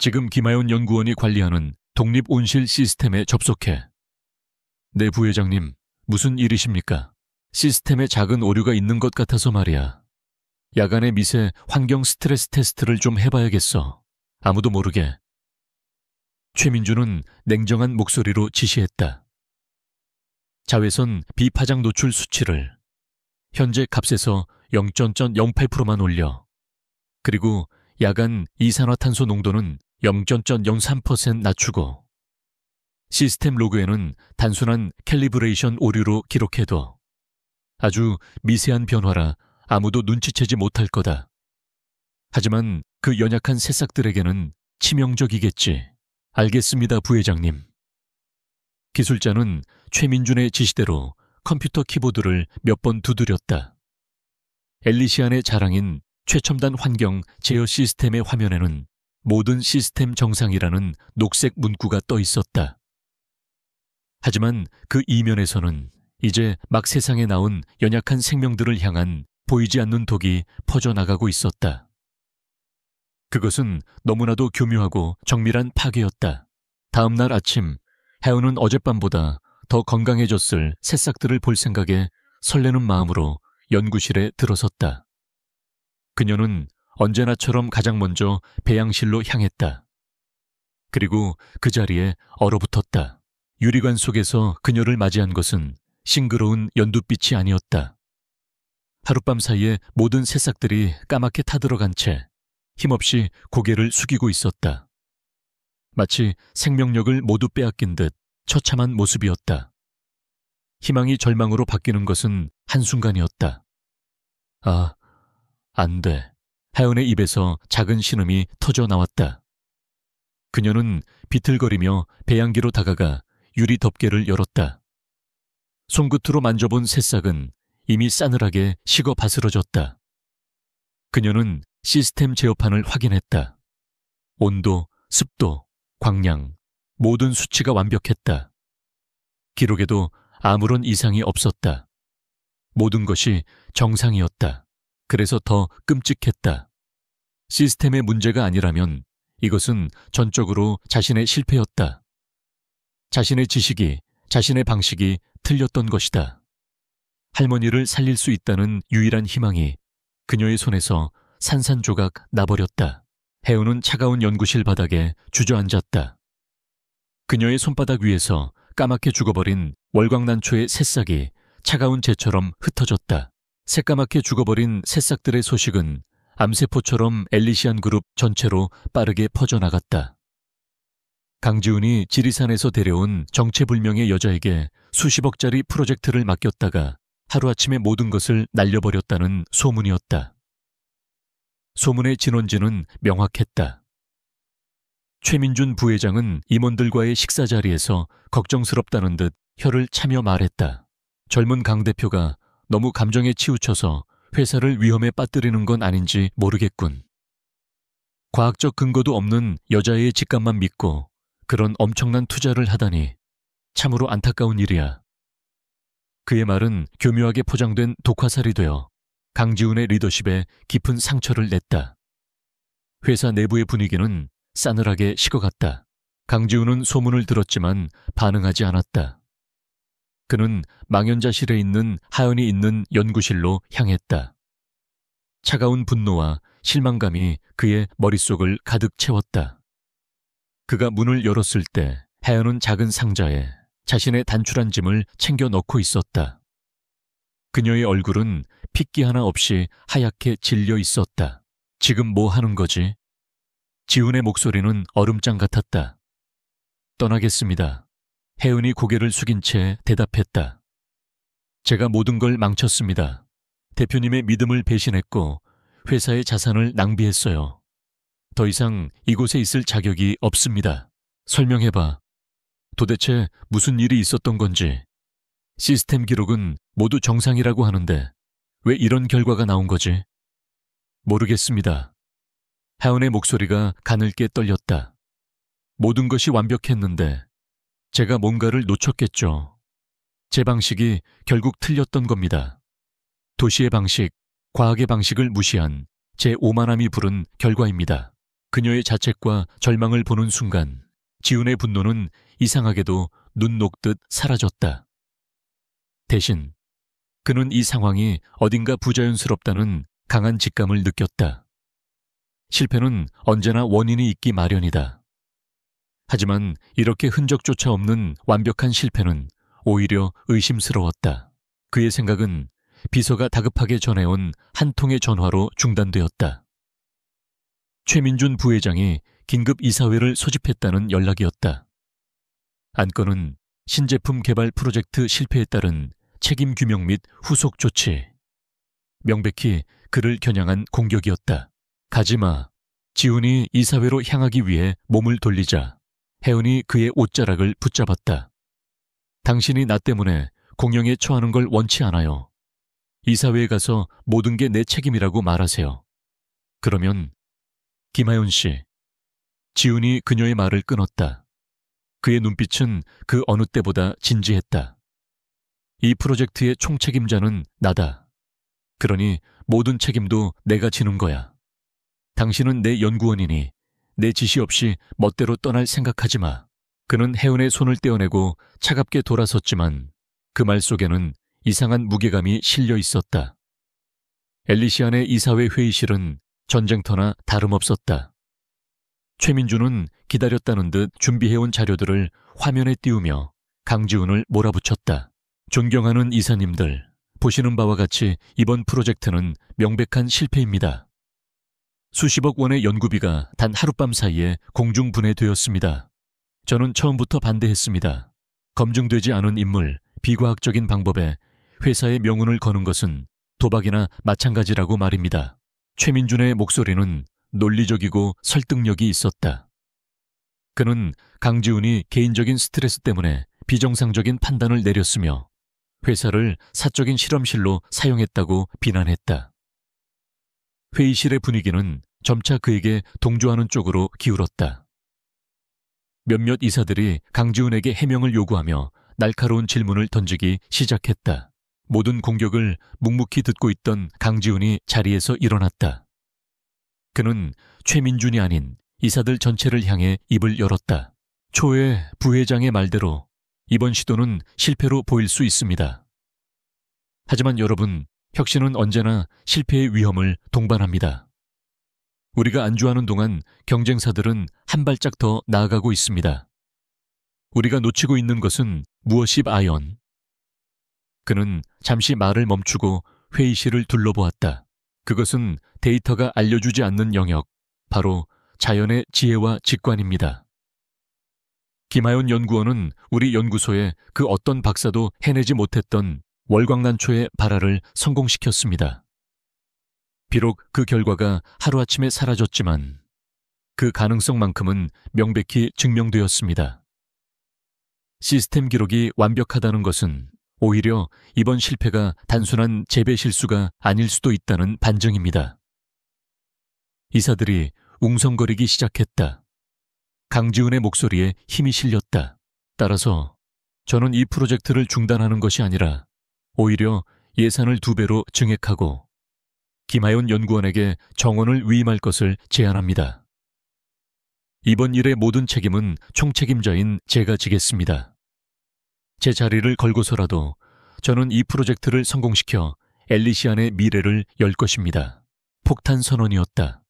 지금 김하연 연구원이 관리하는 독립온실 시스템에 접속해. 네, 부회장님. 무슨 일이십니까? 시스템에 작은 오류가 있는 것 같아서 말이야. 야간에 미세 환경 스트레스 테스트를 좀 해봐야겠어. 아무도 모르게. 최민주는 냉정한 목소리로 지시했다. 자외선 비파장 노출 수치를 현재 값에서 0.08%만 올려. 그리고 야간 이산화탄소 농도는 0.03% 낮추고 시스템 로그에는 단순한 캘리브레이션 오류로 기록해둬. 아주 미세한 변화라 아무도 눈치채지 못할 거다. 하지만 그 연약한 새싹들에게는 치명적이겠지. 알겠습니다, 부회장님. 기술자는 최민준의 지시대로 컴퓨터 키보드를 몇 번 두드렸다. 엘리시안의 자랑인 최첨단 환경 제어 시스템의 화면에는 모든 시스템 정상이라는 녹색 문구가 떠 있었다. 하지만 그 이면에서는 이제 막 세상에 나온 연약한 생명들을 향한 보이지 않는 독이 퍼져나가고 있었다. 그것은 너무나도 교묘하고 정밀한 파괴였다. 다음 날 아침, 해운은 어젯밤보다 더 건강해졌을 새싹들을 볼 생각에 설레는 마음으로 연구실에 들어섰다. 그녀는 언제나처럼 가장 먼저 배양실로 향했다. 그리고 그 자리에 얼어붙었다. 유리관 속에서 그녀를 맞이한 것은 싱그러운 연두빛이 아니었다. 하룻밤 사이에 모든 새싹들이 까맣게 타들어간 채 힘없이 고개를 숙이고 있었다. 마치 생명력을 모두 빼앗긴 듯 처참한 모습이었다. 희망이 절망으로 바뀌는 것은 한순간이었다. 아, 안 돼. 하연의 입에서 작은 신음이 터져 나왔다. 그녀는 비틀거리며 배양기로 다가가 유리 덮개를 열었다. 손끝으로 만져본 새싹은 이미 싸늘하게 식어 바스러졌다. 그녀는 시스템 제어판을 확인했다. 온도, 습도, 광량, 모든 수치가 완벽했다. 기록에도 아무런 이상이 없었다. 모든 것이 정상이었다. 그래서 더 끔찍했다. 시스템의 문제가 아니라면 이것은 전적으로 자신의 실패였다. 자신의 지식이, 자신의 방식이 틀렸던 것이다. 할머니를 살릴 수 있다는 유일한 희망이 그녀의 손에서 산산조각 나버렸다. 해운은 차가운 연구실 바닥에 주저앉았다. 그녀의 손바닥 위에서 까맣게 죽어버린 월광난초의 새싹이 차가운 재처럼 흩어졌다. 새까맣게 죽어버린 새싹들의 소식은 암세포처럼 엘리시안 그룹 전체로 빠르게 퍼져나갔다. 강지훈이 지리산에서 데려온 정체불명의 여자에게 수십억짜리 프로젝트를 맡겼다가 하루아침에 모든 것을 날려버렸다는 소문이었다. 소문의 진원지는 명확했다. 최민준 부회장은 임원들과의 식사 자리에서 걱정스럽다는 듯 혀를 차며 말했다. 젊은 강 대표가 너무 감정에 치우쳐서 회사를 위험에 빠뜨리는 건 아닌지 모르겠군. 과학적 근거도 없는 여자의 직감만 믿고 그런 엄청난 투자를 하다니 참으로 안타까운 일이야. 그의 말은 교묘하게 포장된 독화살이 되어 강지훈의 리더십에 깊은 상처를 냈다. 회사 내부의 분위기는 싸늘하게 식어갔다. 강지훈은 소문을 들었지만 반응하지 않았다. 그는 망연자실에 있는 하연이 있는 연구실로 향했다. 차가운 분노와 실망감이 그의 머릿속을 가득 채웠다. 그가 문을 열었을 때 하연은 작은 상자에 자신의 단출한 짐을 챙겨 넣고 있었다. 그녀의 얼굴은 핏기 하나 없이 하얗게 질려 있었다. 지금 뭐 하는 거지? 지훈의 목소리는 얼음장 같았다. 떠나겠습니다. 혜은이 고개를 숙인 채 대답했다. 제가 모든 걸 망쳤습니다. 대표님의 믿음을 배신했고 회사의 자산을 낭비했어요. 더 이상 이곳에 있을 자격이 없습니다. 설명해봐. 도대체 무슨 일이 있었던 건지. 시스템 기록은 모두 정상이라고 하는데 왜 이런 결과가 나온 거지? 모르겠습니다. 하은의 목소리가 가늘게 떨렸다. 모든 것이 완벽했는데 제가 뭔가를 놓쳤겠죠. 제 방식이 결국 틀렸던 겁니다. 도시의 방식, 과학의 방식을 무시한 제 오만함이 부른 결과입니다. 그녀의 자책과 절망을 보는 순간 지훈의 분노는 이상하게도 눈 녹듯 사라졌다. 대신 그는 이 상황이 어딘가 부자연스럽다는 강한 직감을 느꼈다. 실패는 언제나 원인이 있기 마련이다. 하지만 이렇게 흔적조차 없는 완벽한 실패는 오히려 의심스러웠다. 그의 생각은 비서가 다급하게 전해온 한 통의 전화로 중단되었다. 최민준 부회장이 긴급 이사회를 소집했다는 연락이었다. 안건은 신제품 개발 프로젝트 실패에 따른 책임 규명 및 후속 조치. 명백히 그를 겨냥한 공격이었다. 가지마. 지훈이 이사회로 향하기 위해 몸을 돌리자 혜은이 그의 옷자락을 붙잡았다. 당신이 나 때문에 공영에 처하는 걸 원치 않아요. 이사회에 가서 모든 게 내 책임이라고 말하세요. 그러면 김하연 씨. 지훈이 그녀의 말을 끊었다. 그의 눈빛은 그 어느 때보다 진지했다. 이 프로젝트의 총책임자는 나다. 그러니 모든 책임도 내가 지는 거야. 당신은 내 연구원이니 내 지시 없이 멋대로 떠날 생각하지 마. 그는 혜은의 손을 떼어내고 차갑게 돌아섰지만 그 말 속에는 이상한 무게감이 실려 있었다. 엘리시안의 이사회 회의실은 전쟁터나 다름없었다. 최민주는 기다렸다는 듯 준비해온 자료들을 화면에 띄우며 강지훈을 몰아붙였다. 존경하는 이사님들, 보시는 바와 같이 이번 프로젝트는 명백한 실패입니다. 수십억 원의 연구비가 단 하룻밤 사이에 공중분해되었습니다. 저는 처음부터 반대했습니다. 검증되지 않은 인물, 비과학적인 방법에 회사의 명운을 거는 것은 도박이나 마찬가지라고 말입니다. 최민준의 목소리는 논리적이고 설득력이 있었다. 그는 강지훈이 개인적인 스트레스 때문에 비정상적인 판단을 내렸으며 회사를 사적인 실험실로 사용했다고 비난했다. 회의실의 분위기는 점차 그에게 동조하는 쪽으로 기울었다. 몇몇 이사들이 강지훈에게 해명을 요구하며 날카로운 질문을 던지기 시작했다. 모든 공격을 묵묵히 듣고 있던 강지훈이 자리에서 일어났다. 그는 최민준이 아닌 이사들 전체를 향해 입을 열었다. 초에 부회장의 말대로 이번 시도는 실패로 보일 수 있습니다. 하지만 여러분, 혁신은 언제나 실패의 위험을 동반합니다. 우리가 안주하는 동안 경쟁사들은 한 발짝 더 나아가고 있습니다. 우리가 놓치고 있는 것은 무엇이 아연. 그는 잠시 말을 멈추고 회의실을 둘러보았다. 그것은 데이터가 알려주지 않는 영역, 바로 자연의 지혜와 직관입니다. 김하연 연구원은 우리 연구소에 그 어떤 박사도 해내지 못했던 월광난초의 발화를 성공시켰습니다. 비록 그 결과가 하루아침에 사라졌지만 그 가능성만큼은 명백히 증명되었습니다. 시스템 기록이 완벽하다는 것은 오히려 이번 실패가 단순한 재배 실수가 아닐 수도 있다는 반증입니다. 이사들이 웅성거리기 시작했다. 강지훈의 목소리에 힘이 실렸다. 따라서 저는 이 프로젝트를 중단하는 것이 아니라 오히려 예산을 2배로 증액하고 김하연 연구원에게 정원을 위임할 것을 제안합니다. 이번 일의 모든 책임은 총책임자인 제가 지겠습니다. 제 자리를 걸고서라도 저는 이 프로젝트를 성공시켜 엘리시안의 미래를 열 것입니다. 폭탄 선언이었다.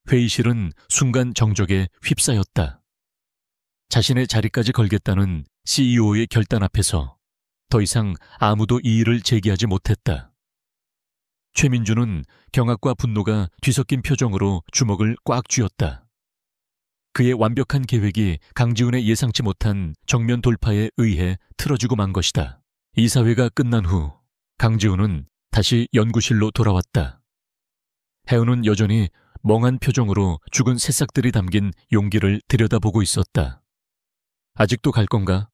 회의실은 순간 정적에 휩싸였다. 자신의 자리까지 걸겠다는 CEO의 결단 앞에서 더 이상 아무도 이의를 제기하지 못했다. 최민주는 경악과 분노가 뒤섞인 표정으로 주먹을 꽉 쥐었다. 그의 완벽한 계획이 강지훈의 예상치 못한 정면 돌파에 의해 틀어지고 만 것이다. 이사회가 끝난 후 강지훈은 다시 연구실로 돌아왔다. 혜은은 여전히 멍한 표정으로 죽은 새싹들이 담긴 용기를 들여다보고 있었다. 아직도 갈 건가?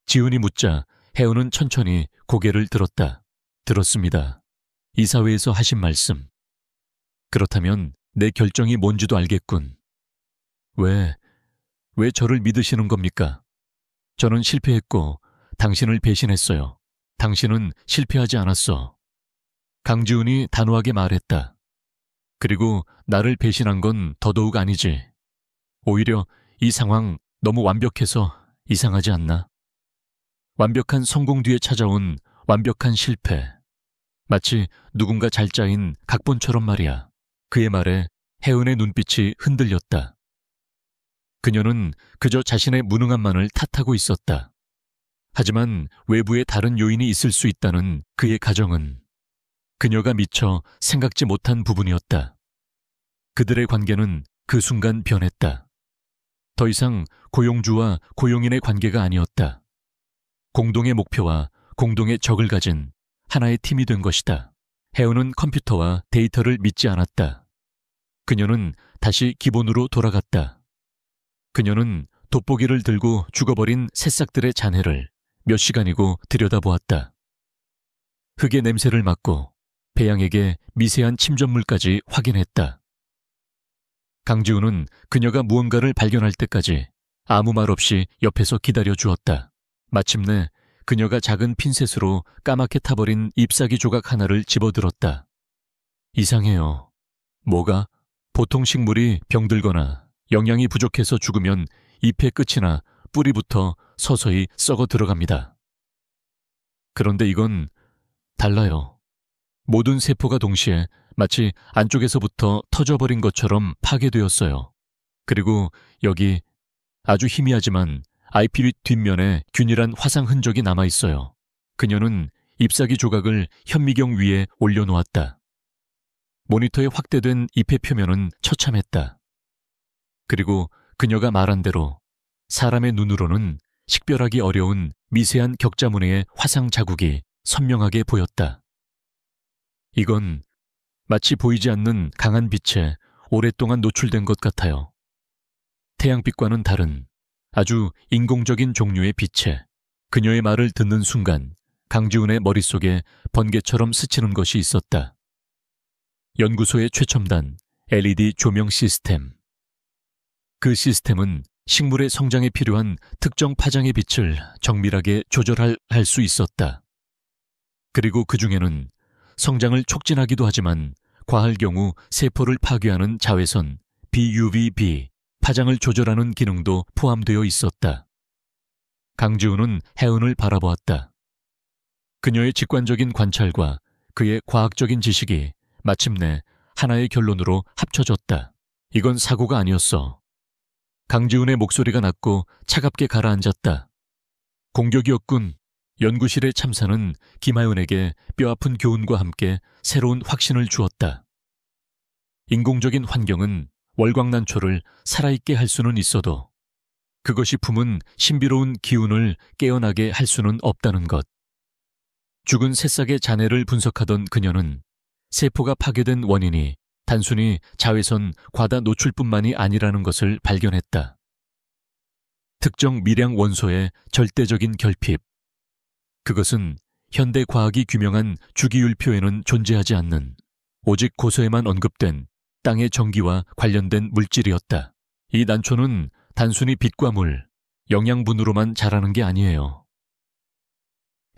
지훈이 묻자 혜은은 천천히 고개를 들었다. 들었습니다. 이사회에서 하신 말씀. 그렇다면 내 결정이 뭔지도 알겠군. 왜 저를 믿으시는 겁니까? 저는 실패했고 당신을 배신했어요. 당신은 실패하지 않았어. 강지훈이 단호하게 말했다. 그리고 나를 배신한 건 더더욱 아니지. 오히려 이 상황 너무 완벽해서 이상하지 않나? 완벽한 성공 뒤에 찾아온 완벽한 실패. 마치 누군가 잘 짜인 각본처럼 말이야. 그의 말에 혜은의 눈빛이 흔들렸다. 그녀는 그저 자신의 무능함만을 탓하고 있었다. 하지만 외부에 다른 요인이 있을 수 있다는 그의 가정은 그녀가 미처 생각지 못한 부분이었다. 그들의 관계는 그 순간 변했다. 더 이상 고용주와 고용인의 관계가 아니었다. 공동의 목표와 공동의 적을 가진 하나의 팀이 된 것이다. 혜은은 컴퓨터와 데이터를 믿지 않았다. 그녀는 다시 기본으로 돌아갔다. 그녀는 돋보기를 들고 죽어버린 새싹들의 잔해를 몇 시간이고 들여다보았다. 흙의 냄새를 맡고 배양에게 미세한 침전물까지 확인했다. 강지우는 그녀가 무언가를 발견할 때까지 아무 말 없이 옆에서 기다려 주었다. 마침내 그녀가 작은 핀셋으로 까맣게 타버린 잎사귀 조각 하나를 집어들었다. 이상해요. 뭐가? 보통 식물이 병들거나 영양이 부족해서 죽으면 잎의 끝이나 뿌리부터 서서히 썩어 들어갑니다. 그런데 이건 달라요. 모든 세포가 동시에 마치 안쪽에서부터 터져버린 것처럼 파괴되었어요. 그리고 여기 아주 희미하지만 ipv 뒷면에 균일한 화상 흔적이 남아있어요. 그녀는 잎사귀 조각을 현미경 위에 올려놓았다. 모니터에 확대된 잎의 표면은 처참했다. 그리고 그녀가 말한 대로 사람의 눈으로는 식별하기 어려운 미세한 격자무늬의 화상 자국이 선명하게 보였다. 이건 마치 보이지 않는 강한 빛에 오랫동안 노출된 것 같아요. 태양빛과는 다른 아주 인공적인 종류의 빛에 그녀의 말을 듣는 순간 강지훈의 머릿속에 번개처럼 스치는 것이 있었다. 연구소의 최첨단 LED 조명 시스템. 그 시스템은 식물의 성장에 필요한 특정 파장의 빛을 정밀하게 조절할 수 있었다. 그리고 그 중에는 성장을 촉진하기도 하지만 과할 경우 세포를 파괴하는 자외선 BUVB 파장을 조절하는 기능도 포함되어 있었다. 강지훈은 혜은을 바라보았다. 그녀의 직관적인 관찰과 그의 과학적인 지식이 마침내 하나의 결론으로 합쳐졌다. 이건 사고가 아니었어. 강지훈의 목소리가 낮고 차갑게 가라앉았다. 공격이었군. 연구실의 참사는 김하윤에게 뼈아픈 교훈과 함께 새로운 확신을 주었다. 인공적인 환경은 월광난초를 살아있게 할 수는 있어도 그것이 품은 신비로운 기운을 깨어나게 할 수는 없다는 것. 죽은 새싹의 잔해를 분석하던 그녀는 세포가 파괴된 원인이 단순히 자외선 과다 노출뿐만이 아니라는 것을 발견했다. 특정 미량 원소의 절대적인 결핍. 그것은 현대 과학이 규명한 주기율표에는 존재하지 않는 오직 고서에만 언급된 땅의 전기와 관련된 물질이었다. 이 난초는 단순히 빛과 물, 영양분으로만 자라는 게 아니에요.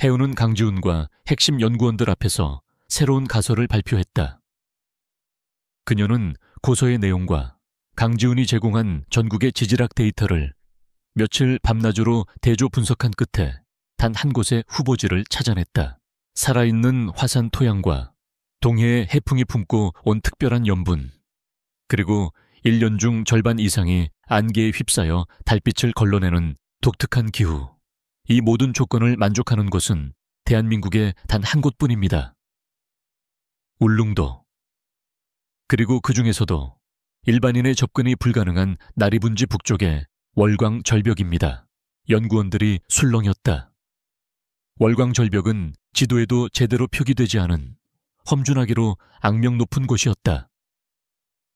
혜은은 강지훈과 핵심 연구원들 앞에서 새로운 가설을 발표했다. 그녀는 고서의 내용과 강지훈이 제공한 전국의 지질학 데이터를 며칠 밤낮으로 대조 분석한 끝에 단 한 곳의 후보지를 찾아냈다. 살아있는 화산 토양과 동해의 해풍이 품고 온 특별한 염분, 그리고 1년 중 절반 이상이 안개에 휩싸여 달빛을 걸러내는 독특한 기후. 이 모든 조건을 만족하는 곳은 대한민국의 단 한 곳뿐입니다. 울릉도. 그리고 그 중에서도 일반인의 접근이 불가능한 나리분지 북쪽의 월광 절벽입니다. 연구원들이 술렁였다. 월광 절벽은 지도에도 제대로 표기되지 않은 험준하기로 악명 높은 곳이었다.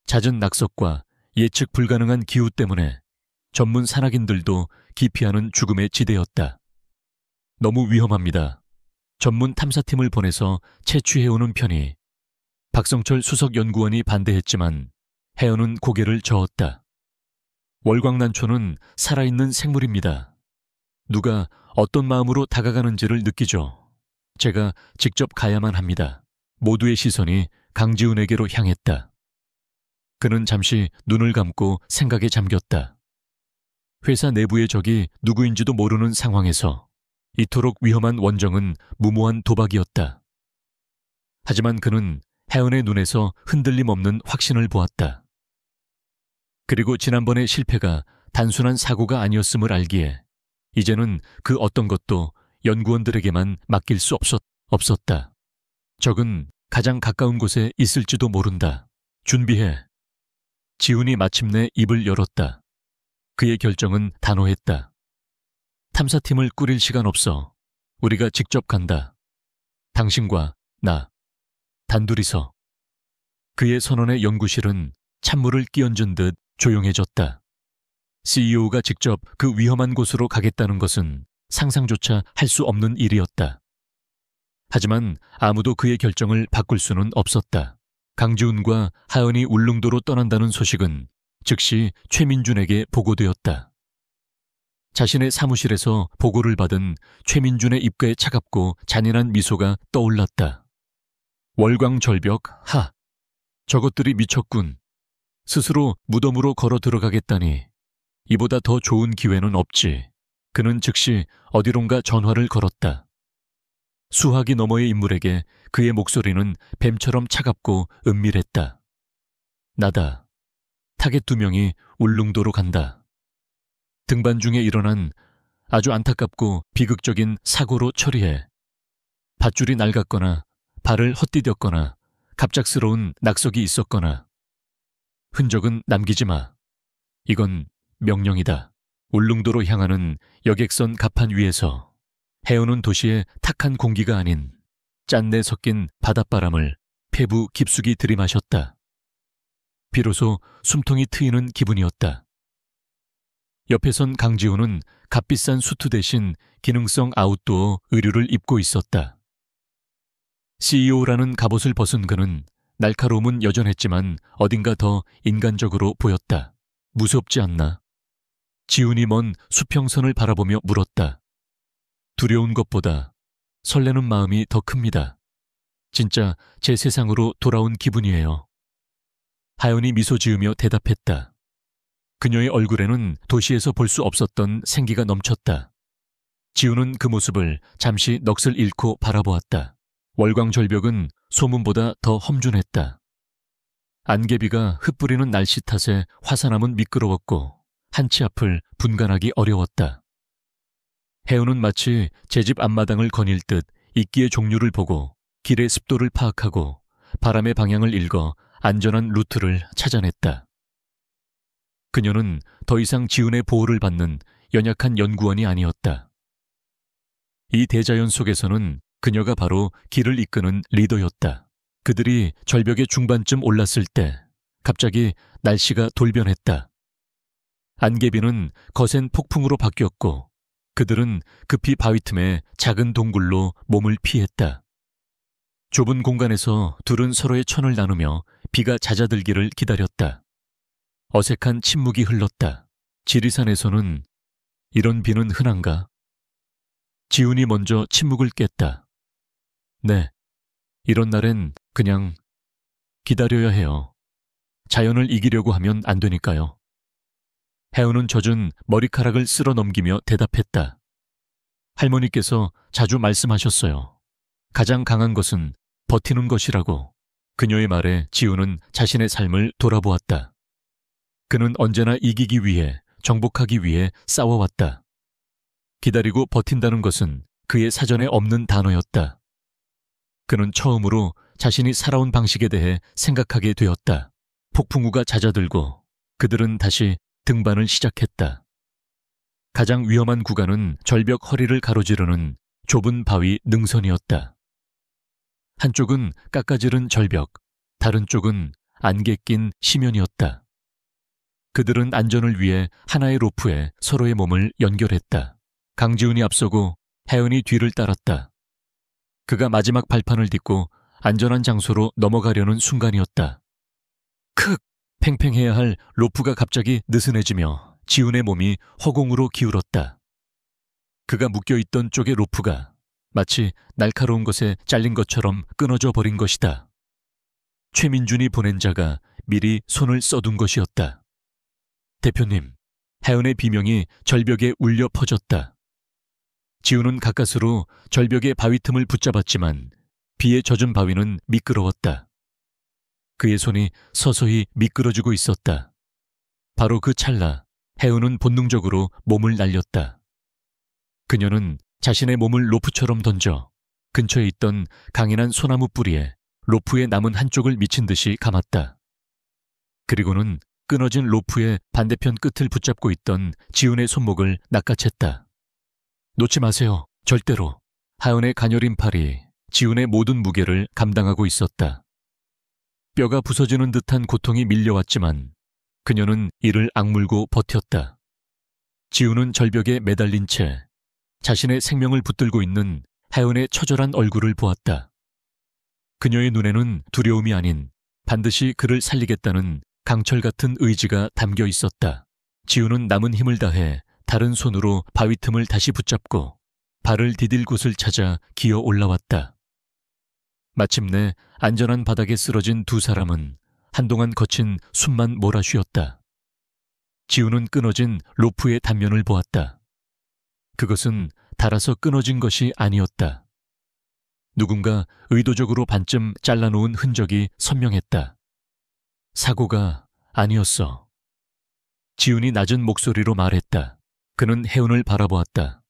잦은 낙석과 예측 불가능한 기후 때문에 전문 산악인들도 기피하는 죽음의 지대였다. 너무 위험합니다. 전문 탐사팀을 보내서 채취해오는 편이 박성철 수석 연구원이 반대했지만 혜연은 고개를 저었다. 월광난초는 살아있는 생물입니다. 누가 어떤 마음으로 다가가는지를 느끼죠. 제가 직접 가야만 합니다. 모두의 시선이 강지훈에게로 향했다. 그는 잠시 눈을 감고 생각에 잠겼다. 회사 내부의 적이 누구인지도 모르는 상황에서 이토록 위험한 원정은 무모한 도박이었다. 하지만 그는 혜은의 눈에서 흔들림 없는 확신을 보았다. 그리고 지난번의 실패가 단순한 사고가 아니었음을 알기에 이제는 그 어떤 것도 연구원들에게만 맡길 수 없었다. 적은 가장 가까운 곳에 있을지도 모른다. 준비해. 지훈이 마침내 입을 열었다. 그의 결정은 단호했다. 탐사팀을 꾸릴 시간 없어. 우리가 직접 간다. 당신과 나. 단둘이서. 그의 선언의 연구실은 찬물을 끼얹은 듯 조용해졌다. CEO가 직접 그 위험한 곳으로 가겠다는 것은 상상조차 할 수 없는 일이었다. 하지만 아무도 그의 결정을 바꿀 수는 없었다. 강지훈과 하연이 울릉도로 떠난다는 소식은 즉시 최민준에게 보고되었다. 자신의 사무실에서 보고를 받은 최민준의 입가에 차갑고 잔인한 미소가 떠올랐다. 월광절벽 하. 저것들이 미쳤군. 스스로 무덤으로 걸어 들어가겠다니. 이보다 더 좋은 기회는 없지. 그는 즉시 어디론가 전화를 걸었다. 수화기 너머의 인물에게 그의 목소리는 뱀처럼 차갑고 은밀했다. 나다. 타겟 2명이 울릉도로 간다. 등반 중에 일어난 아주 안타깝고 비극적인 사고로 처리해. 밧줄이 낡았거나 발을 헛디뎠거나 갑작스러운 낙석이 있었거나 흔적은 남기지 마. 이건 명령이다. 울릉도로 향하는 여객선 갑판 위에서 해오는 도시의 탁한 공기가 아닌 짠내 섞인 바닷바람을 폐부 깊숙이 들이마셨다. 비로소 숨통이 트이는 기분이었다. 옆에 선 강지훈은 값비싼 수트 대신 기능성 아웃도어 의류를 입고 있었다. CEO라는 갑옷을 벗은 그는 날카로움은 여전했지만 어딘가 더 인간적으로 보였다. 무섭지 않나? 지훈이 먼 수평선을 바라보며 물었다. 두려운 것보다 설레는 마음이 더 큽니다. 진짜 제 세상으로 돌아온 기분이에요. 하연이 미소 지으며 대답했다. 그녀의 얼굴에는 도시에서 볼 수 없었던 생기가 넘쳤다. 지훈은 그 모습을 잠시 넋을 잃고 바라보았다. 월광절벽은 소문보다 더 험준했다. 안개비가 흩뿌리는 날씨 탓에 화산암은 미끄러웠고 한치 앞을 분간하기 어려웠다. 해운은 마치 제 집 앞마당을 거닐 듯 이끼의 종류를 보고 길의 습도를 파악하고 바람의 방향을 읽어 안전한 루트를 찾아냈다. 그녀는 더 이상 지훈의 보호를 받는 연약한 연구원이 아니었다. 이 대자연 속에서는 그녀가 바로 길을 이끄는 리더였다. 그들이 절벽의 중반쯤 올랐을 때 갑자기 날씨가 돌변했다. 안개비는 거센 폭풍으로 바뀌었고 그들은 급히 바위 틈에 작은 동굴로 몸을 피했다. 좁은 공간에서 둘은 서로의 천을 나누며 비가 잦아들기를 기다렸다. 어색한 침묵이 흘렀다. 지리산에서는 이런 비는 흔한가? 지훈이 먼저 침묵을 깼다. 네, 이런 날엔 그냥 기다려야 해요. 자연을 이기려고 하면 안 되니까요. 해운은 젖은 머리카락을 쓸어 넘기며 대답했다. 할머니께서 자주 말씀하셨어요. 가장 강한 것은 버티는 것이라고. 그녀의 말에 지훈은 자신의 삶을 돌아보았다. 그는 언제나 이기기 위해, 정복하기 위해 싸워왔다. 기다리고 버틴다는 것은 그의 사전에 없는 단어였다. 그는 처음으로 자신이 살아온 방식에 대해 생각하게 되었다. 폭풍우가 잦아들고 그들은 다시 등반을 시작했다. 가장 위험한 구간은 절벽 허리를 가로지르는 좁은 바위 능선이었다. 한쪽은 깎아지른 절벽, 다른 쪽은 안개 낀 시면이었다. 그들은 안전을 위해 하나의 로프에 서로의 몸을 연결했다. 강지훈이 앞서고 혜은이 뒤를 따랐다. 그가 마지막 발판을 딛고 안전한 장소로 넘어가려는 순간이었다. 크! 팽팽해야 할 로프가 갑자기 느슨해지며 지훈의 몸이 허공으로 기울었다. 그가 묶여있던 쪽의 로프가 마치 날카로운 것에 잘린 것처럼 끊어져 버린 것이다. 최민준이 보낸 자가 미리 손을 써둔 것이었다. 대표님, 혜은의 비명이 절벽에 울려 퍼졌다. 지우는 가까스로 절벽의 바위 틈을 붙잡았지만 비에 젖은 바위는 미끄러웠다. 그의 손이 서서히 미끄러지고 있었다. 바로 그 찰나 혜은은 본능적으로 몸을 날렸다. 그녀는 자신의 몸을 로프처럼 던져 근처에 있던 강인한 소나무 뿌리에 로프의 남은 한쪽을 미친 듯이 감았다. 그리고는 끊어진 로프의 반대편 끝을 붙잡고 있던 지훈의 손목을 낚아챘다. 놓지 마세요. 절대로. 하은의 가녀린 팔이 지훈의 모든 무게를 감당하고 있었다. 뼈가 부서지는 듯한 고통이 밀려왔지만 그녀는 이를 악물고 버텼다. 지훈은 절벽에 매달린 채 자신의 생명을 붙들고 있는 혜은의 처절한 얼굴을 보았다. 그녀의 눈에는 두려움이 아닌 반드시 그를 살리겠다는 강철 같은 의지가 담겨 있었다. 지훈은 남은 힘을 다해 다른 손으로 바위 틈을 다시 붙잡고 발을 디딜 곳을 찾아 기어 올라왔다. 마침내 안전한 바닥에 쓰러진 두 사람은 한동안 거친 숨만 몰아쉬었다. 지훈은 끊어진 로프의 단면을 보았다. 그것은 닳아서 끊어진 것이 아니었다. 누군가 의도적으로 반쯤 잘라놓은 흔적이 선명했다. 사고가 아니었어. 지훈이 낮은 목소리로 말했다. 그는 혜은을 바라보았다.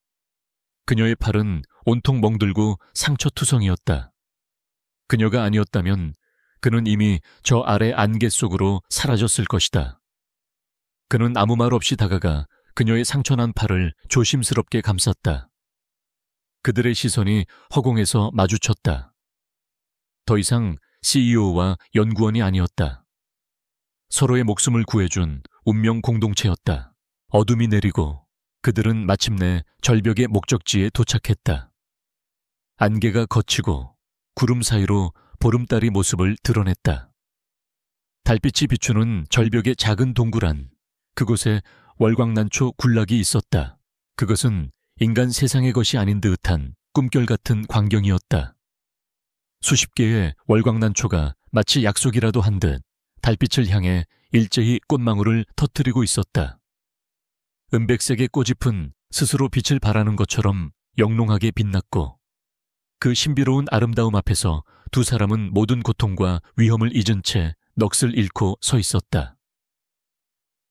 그녀의 팔은 온통 멍들고 상처투성이었다. 그녀가 아니었다면 그는 이미 저 아래 안개 속으로 사라졌을 것이다. 그는 아무 말 없이 다가가 그녀의 상처난 팔을 조심스럽게 감쌌다. 그들의 시선이 허공에서 마주쳤다. 더 이상 CEO와 연구원이 아니었다. 서로의 목숨을 구해준 운명 공동체였다. 어둠이 내리고 그들은 마침내 절벽의 목적지에 도착했다. 안개가 걷히고 구름 사이로 보름달이 모습을 드러냈다. 달빛이 비추는 절벽의 작은 동굴 안, 그곳에 월광난초 군락이 있었다. 그것은 인간 세상의 것이 아닌 듯한 꿈결 같은 광경이었다. 수십 개의 월광난초가 마치 약속이라도 한 듯 달빛을 향해 일제히 꽃망울을 터뜨리고 있었다. 은백색의 꽃잎은 스스로 빛을 발하는 것처럼 영롱하게 빛났고 그 신비로운 아름다움 앞에서 두 사람은 모든 고통과 위험을 잊은 채 넋을 잃고 서 있었다.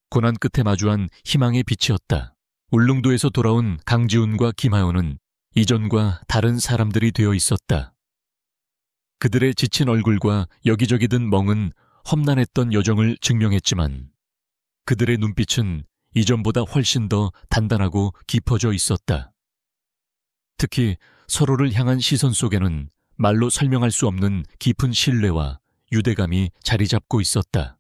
고난 끝에 마주한 희망의 빛이었다. 울릉도에서 돌아온 강지훈과 김하연은 이전과 다른 사람들이 되어 있었다. 그들의 지친 얼굴과 여기저기 든 멍은 험난했던 여정을 증명했지만 그들의 눈빛은 이전보다 훨씬 더 단단하고 깊어져 있었다. 특히 서로를 향한 시선 속에는 말로 설명할 수 없는 깊은 신뢰와 유대감이 자리 잡고 있었다.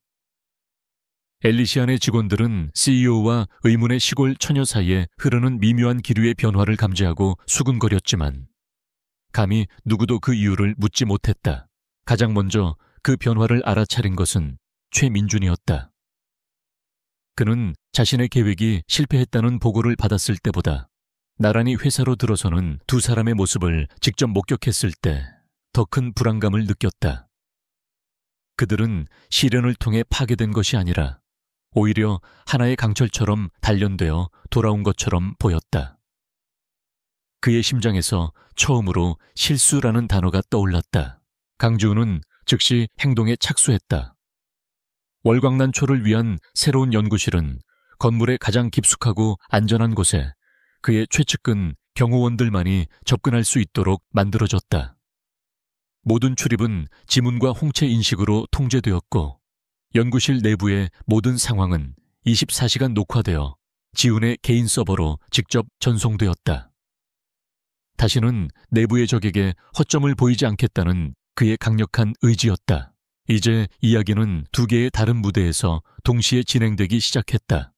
엘리시안의 직원들은 CEO와 의문의 시골 처녀 사이에 흐르는 미묘한 기류의 변화를 감지하고 수군거렸지만 감히 누구도 그 이유를 묻지 못했다. 가장 먼저 그 변화를 알아차린 것은 최민준이었다. 그는 자신의 계획이 실패했다는 보고를 받았을 때보다 나란히 회사로 들어서는 두 사람의 모습을 직접 목격했을 때 더 큰 불안감을 느꼈다. 그들은 시련을 통해 파괴된 것이 아니라 오히려 하나의 강철처럼 단련되어 돌아온 것처럼 보였다. 그의 심장에서 처음으로 실수라는 단어가 떠올랐다. 강지훈은 즉시 행동에 착수했다. 월광난초를 위한 새로운 연구실은 건물의 가장 깊숙하고 안전한 곳에 그의 최측근 경호원들만이 접근할 수 있도록 만들어졌다. 모든 출입은 지문과 홍채 인식으로 통제되었고 연구실 내부의 모든 상황은 24시간 녹화되어 지훈의 개인 서버로 직접 전송되었다. 다시는 내부의 적에게 허점을 보이지 않겠다는 그의 강력한 의지였다. 이제 이야기는 두 개의 다른 무대에서 동시에 진행되기 시작했다.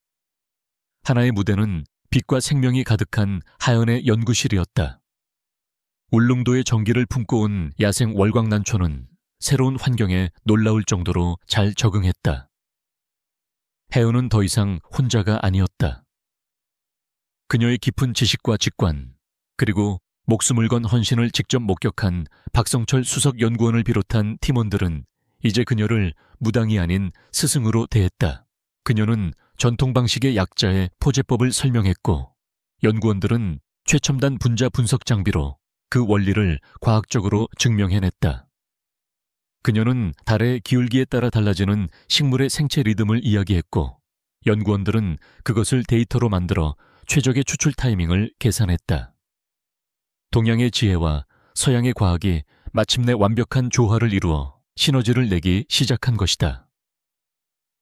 하나의 무대는 빛과 생명이 가득한 하연의 연구실이었다. 울릉도의 전기를 품고 온 야생 월광난초는 새로운 환경에 놀라울 정도로 잘 적응했다. 혜은은 더 이상 혼자가 아니었다. 그녀의 깊은 지식과 직관, 그리고 목숨을 건 헌신을 직접 목격한 박성철 수석 연구원을 비롯한 팀원들은 이제 그녀를 무당이 아닌 스승으로 대했다. 그녀는 전통 방식의 약자의 포제법을 설명했고 연구원들은 최첨단 분자 분석 장비로 그 원리를 과학적으로 증명해냈다. 그녀는 달의 기울기에 따라 달라지는 식물의 생체 리듬을 이야기했고 연구원들은 그것을 데이터로 만들어 최적의 추출 타이밍을 계산했다. 동양의 지혜와 서양의 과학이 마침내 완벽한 조화를 이루어 시너지를 내기 시작한 것이다.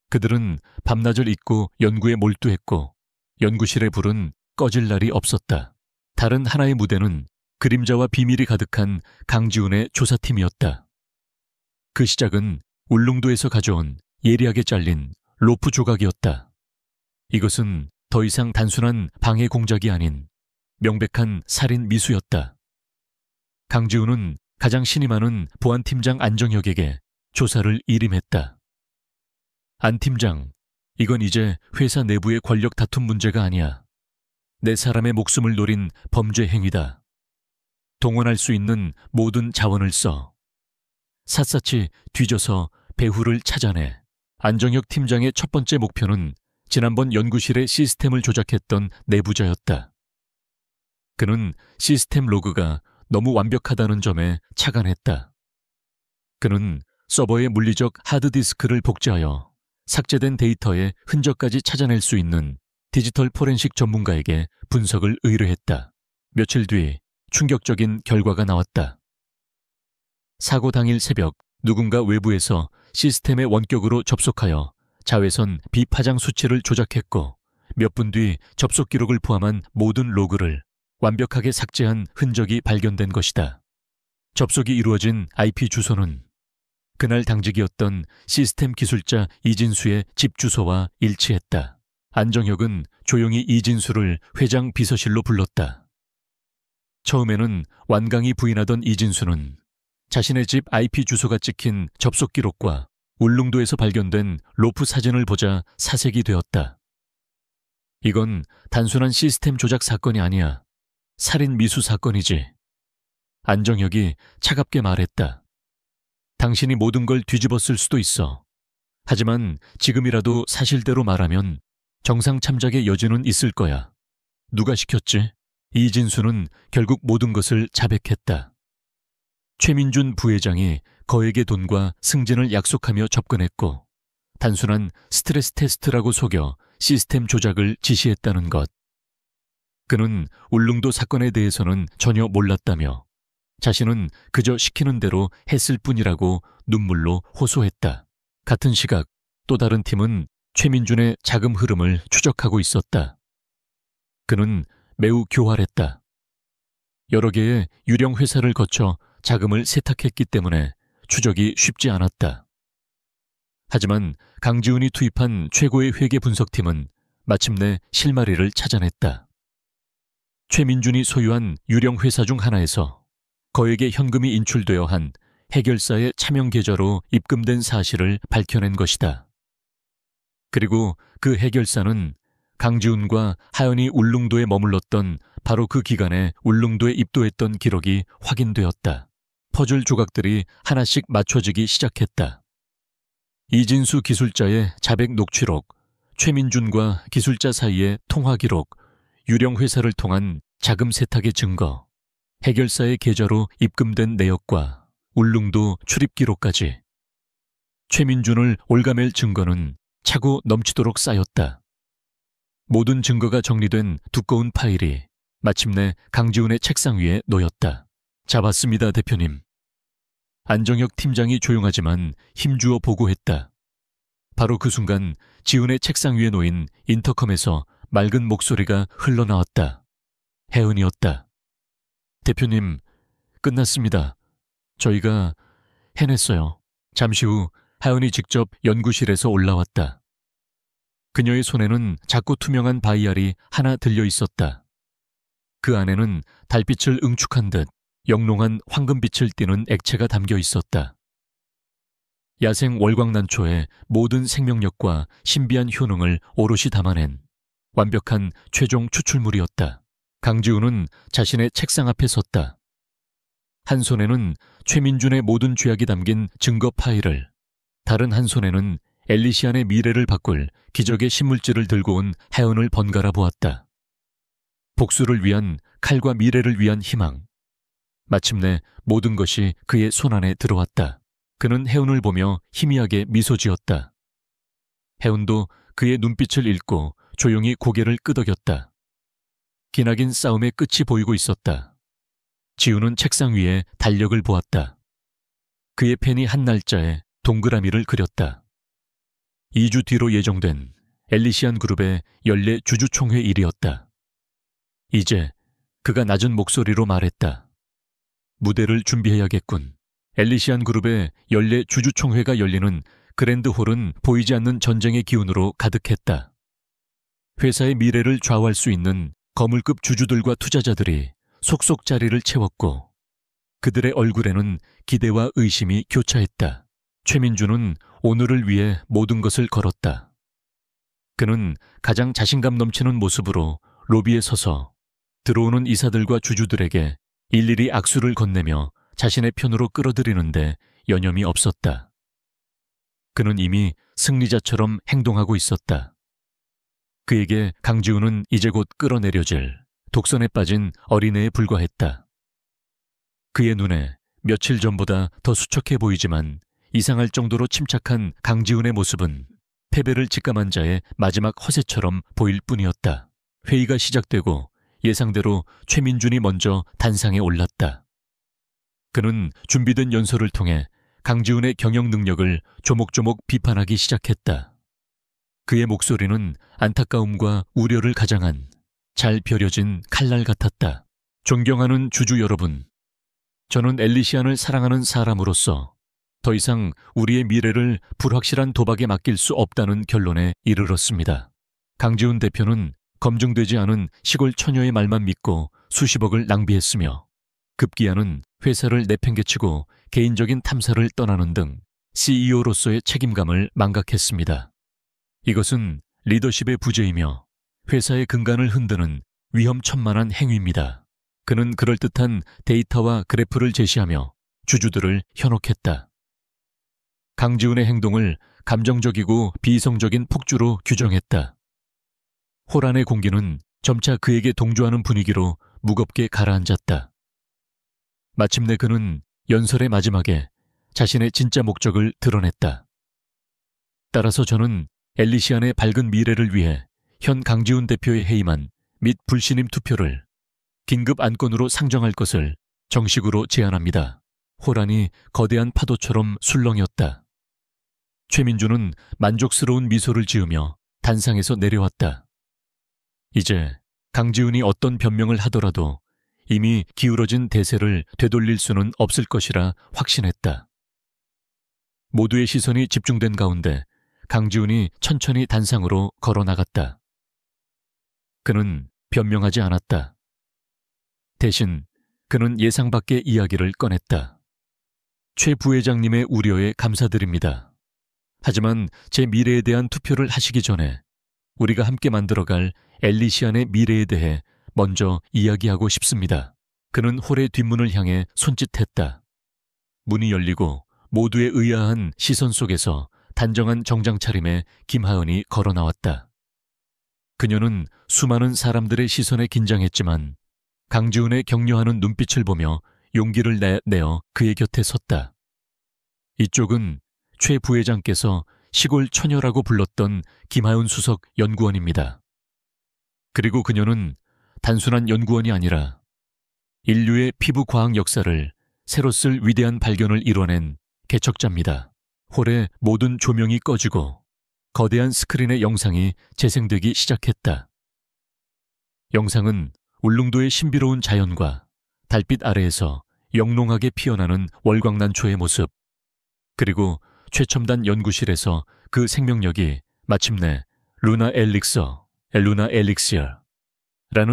그들은 밤낮을 잇고 연구에 몰두했고 연구실의 불은 꺼질 날이 없었다. 다른 하나의 무대는 그림자와 비밀이 가득한 강지훈의 조사팀이었다. 그 시작은 울릉도에서 가져온 예리하게 잘린 로프 조각이었다. 이것은 더 이상 단순한 방해 공작이 아닌 명백한 살인 미수였다. 강지훈은 가장 신이 많은 보안팀장 안정혁에게 조사를 일임했다. 안 팀장, 이건 이제 회사 내부의 권력 다툼 문제가 아니야. 내 사람의 목숨을 노린 범죄 행위다. 동원할 수 있는 모든 자원을 써. 샅샅이 뒤져서 배후를 찾아내. 안정혁 팀장의 첫 번째 목표는 지난번 연구실의 시스템을 조작했던 내부자였다. 그는 시스템 로그가 너무 완벽하다는 점에 착안했다. 그는 서버의 물리적 하드디스크를 복제하여 삭제된 데이터의 흔적까지 찾아낼 수 있는 디지털 포렌식 전문가에게 분석을 의뢰했다. 며칠 뒤 충격적인 결과가 나왔다. 사고 당일 새벽 누군가 외부에서 시스템의 원격으로 접속하여 자외선 비파장 수치를 조작했고 몇 분 뒤 접속 기록을 포함한 모든 로그를 완벽하게 삭제한 흔적이 발견된 것이다. 접속이 이루어진 IP 주소는 그날 당직이었던 시스템 기술자 이진수의 집 주소와 일치했다. 안정혁은 조용히 이진수를 회장 비서실로 불렀다. 처음에는 완강히 부인하던 이진수는 자신의 집 IP 주소가 찍힌 접속 기록과 울릉도에서 발견된 로프 사진을 보자 사색이 되었다. 이건 단순한 시스템 조작 사건이 아니야. 살인 미수 사건이지. 안정혁이 차갑게 말했다. 당신이 모든 걸 뒤집었을 수도 있어. 하지만 지금이라도 사실대로 말하면 정상 참작의 여지는 있을 거야. 누가 시켰지? 이진수는 결국 모든 것을 자백했다. 최민준 부회장이 거액의 돈과 승진을 약속하며 접근했고 단순한 스트레스 테스트라고 속여 시스템 조작을 지시했다는 것. 그는 울릉도 사건에 대해서는 전혀 몰랐다며 자신은 그저 시키는 대로 했을 뿐이라고 눈물로 호소했다. 같은 시각 또 다른 팀은 최민준의 자금 흐름을 추적하고 있었다. 그는 매우 교활했다. 여러 개의 유령 회사를 거쳐 자금을 세탁했기 때문에 추적이 쉽지 않았다. 하지만 강지훈이 투입한 최고의 회계 분석팀은 마침내 실마리를 찾아냈다. 최민준이 소유한 유령 회사 중 하나에서 거액의 현금이 인출되어 한 해결사의 차명 계좌로 입금된 사실을 밝혀낸 것이다. 그리고 그 해결사는 강지훈과 하연이 울릉도에 머물렀던 바로 그 기간에 울릉도에 입도했던 기록이 확인되었다. 퍼즐 조각들이 하나씩 맞춰지기 시작했다. 이진수 기술자의 자백 녹취록, 최민준과 기술자 사이의 통화 기록, 유령 회사를 통한 자금 세탁의 증거, 해결사의 계좌로 입금된 내역과 울릉도 출입 기록까지. 최민준을 올가맬 증거는 차고 넘치도록 쌓였다. 모든 증거가 정리된 두꺼운 파일이 마침내 강지훈의 책상 위에 놓였다. 잡았습니다, 대표님. 안정혁 팀장이 조용하지만 힘주어 보고했다. 바로 그 순간 지훈의 책상 위에 놓인 인터컴에서 맑은 목소리가 흘러나왔다. 혜은이었다. 대표님, 끝났습니다. 저희가 해냈어요. 잠시 후 하연이 직접 연구실에서 올라왔다. 그녀의 손에는 작고 투명한 바이알이 하나 들려 있었다. 그 안에는 달빛을 응축한 듯 영롱한 황금빛을 띠는 액체가 담겨 있었다. 야생 월광난초의 모든 생명력과 신비한 효능을 오롯이 담아낸 완벽한 최종 추출물이었다. 강지훈은 자신의 책상 앞에 섰다. 한 손에는 최민준의 모든 죄악이 담긴 증거 파일을, 다른 한 손에는 엘리시안의 미래를 바꿀 기적의 신물질을 들고 온 해운을 번갈아 보았다. 복수를 위한 칼과 미래를 위한 희망. 마침내 모든 것이 그의 손안에 들어왔다. 그는 해운을 보며 희미하게 미소 지었다. 해운도 그의 눈빛을 읽고 조용히 고개를 끄덕였다. 기나긴 싸움의 끝이 보이고 있었다. 지우는 책상 위에 달력을 보았다. 그의 펜이 한 날짜에 동그라미를 그렸다. 2주 뒤로 예정된 엘리시안 그룹의 연례 주주총회일이었다. 이제 그가 낮은 목소리로 말했다. 무대를 준비해야겠군. 엘리시안 그룹의 연례 주주총회가 열리는 그랜드홀은 보이지 않는 전쟁의 기운으로 가득했다. 회사의 미래를 좌우할 수 있는 거물급 주주들과 투자자들이 속속 자리를 채웠고 그들의 얼굴에는 기대와 의심이 교차했다. 최민주는 오늘을 위해 모든 것을 걸었다. 그는 가장 자신감 넘치는 모습으로 로비에 서서 들어오는 이사들과 주주들에게 일일이 악수를 건네며 자신의 편으로 끌어들이는데 여념이 없었다. 그는 이미 승리자처럼 행동하고 있었다. 그에게 강지우는 이제 곧 끌어내려질 독선에 빠진 어린애에 불과했다. 그의 눈에 며칠 전보다 더 수척해 보이지만 이상할 정도로 침착한 강지훈의 모습은 패배를 직감한 자의 마지막 허세처럼 보일 뿐이었다. 회의가 시작되고 예상대로 최민준이 먼저 단상에 올랐다. 그는 준비된 연설을 통해 강지훈의 경영 능력을 조목조목 비판하기 시작했다. 그의 목소리는 안타까움과 우려를 가장한 잘 벼려진 칼날 같았다. 존경하는 주주 여러분, 저는 엘리시안을 사랑하는 사람으로서 더 이상 우리의 미래를 불확실한 도박에 맡길 수 없다는 결론에 이르렀습니다. 강지훈 대표는 검증되지 않은 시골 처녀의 말만 믿고 수십억을 낭비했으며 급기야는 회사를 내팽개치고 개인적인 탐사를 떠나는 등 CEO로서의 책임감을 망각했습니다. 이것은 리더십의 부재이며 회사의 근간을 흔드는 위험천만한 행위입니다. 그는 그럴듯한 데이터와 그래프를 제시하며 주주들을 현혹했다. 강지훈의 행동을 감정적이고 비이성적인 폭주로 규정했다. 홀 안의 공기는 점차 그에게 동조하는 분위기로 무겁게 가라앉았다. 마침내 그는 연설의 마지막에 자신의 진짜 목적을 드러냈다. 따라서 저는 엘리시안의 밝은 미래를 위해 현 강지훈 대표의 해임안 및 불신임 투표를 긴급 안건으로 상정할 것을 정식으로 제안합니다. 호란이 거대한 파도처럼 술렁였다. 최민주는 만족스러운 미소를 지으며 단상에서 내려왔다. 이제 강지훈이 어떤 변명을 하더라도 이미 기울어진 대세를 되돌릴 수는 없을 것이라 확신했다. 모두의 시선이 집중된 가운데 강지훈이 천천히 단상으로 걸어나갔다. 그는 변명하지 않았다. 대신 그는 예상 밖의 이야기를 꺼냈다. 최 부회장님의 우려에 감사드립니다. 하지만 제 미래에 대한 투표를 하시기 전에 우리가 함께 만들어갈 엘리시안의 미래에 대해 먼저 이야기하고 싶습니다. 그는 홀의 뒷문을 향해 손짓했다. 문이 열리고 모두의 의아한 시선 속에서 단정한 정장 차림에 김하은이 걸어 나왔다. 그녀는 수많은 사람들의 시선에 긴장했지만 강지훈의 격려하는 눈빛을 보며 용기를 내어 그의 곁에 섰다. 이쪽은 최 부회장께서 시골 처녀라고 불렀던 김하은 수석 연구원입니다. 그리고 그녀는 단순한 연구원이 아니라 인류의 피부과학 역사를 새로 쓸 위대한 발견을 이뤄낸 개척자입니다. 홀의 모든 조명이 꺼지고 거대한 스크린의 영상이 재생되기 시작했다. 영상은 울릉도의 신비로운 자연과 달빛 아래에서 영롱하게 피어나는 월광난초의 모습, 그리고 최첨단 연구실에서 그 생명력이 마침내 루나 엘릭시어라는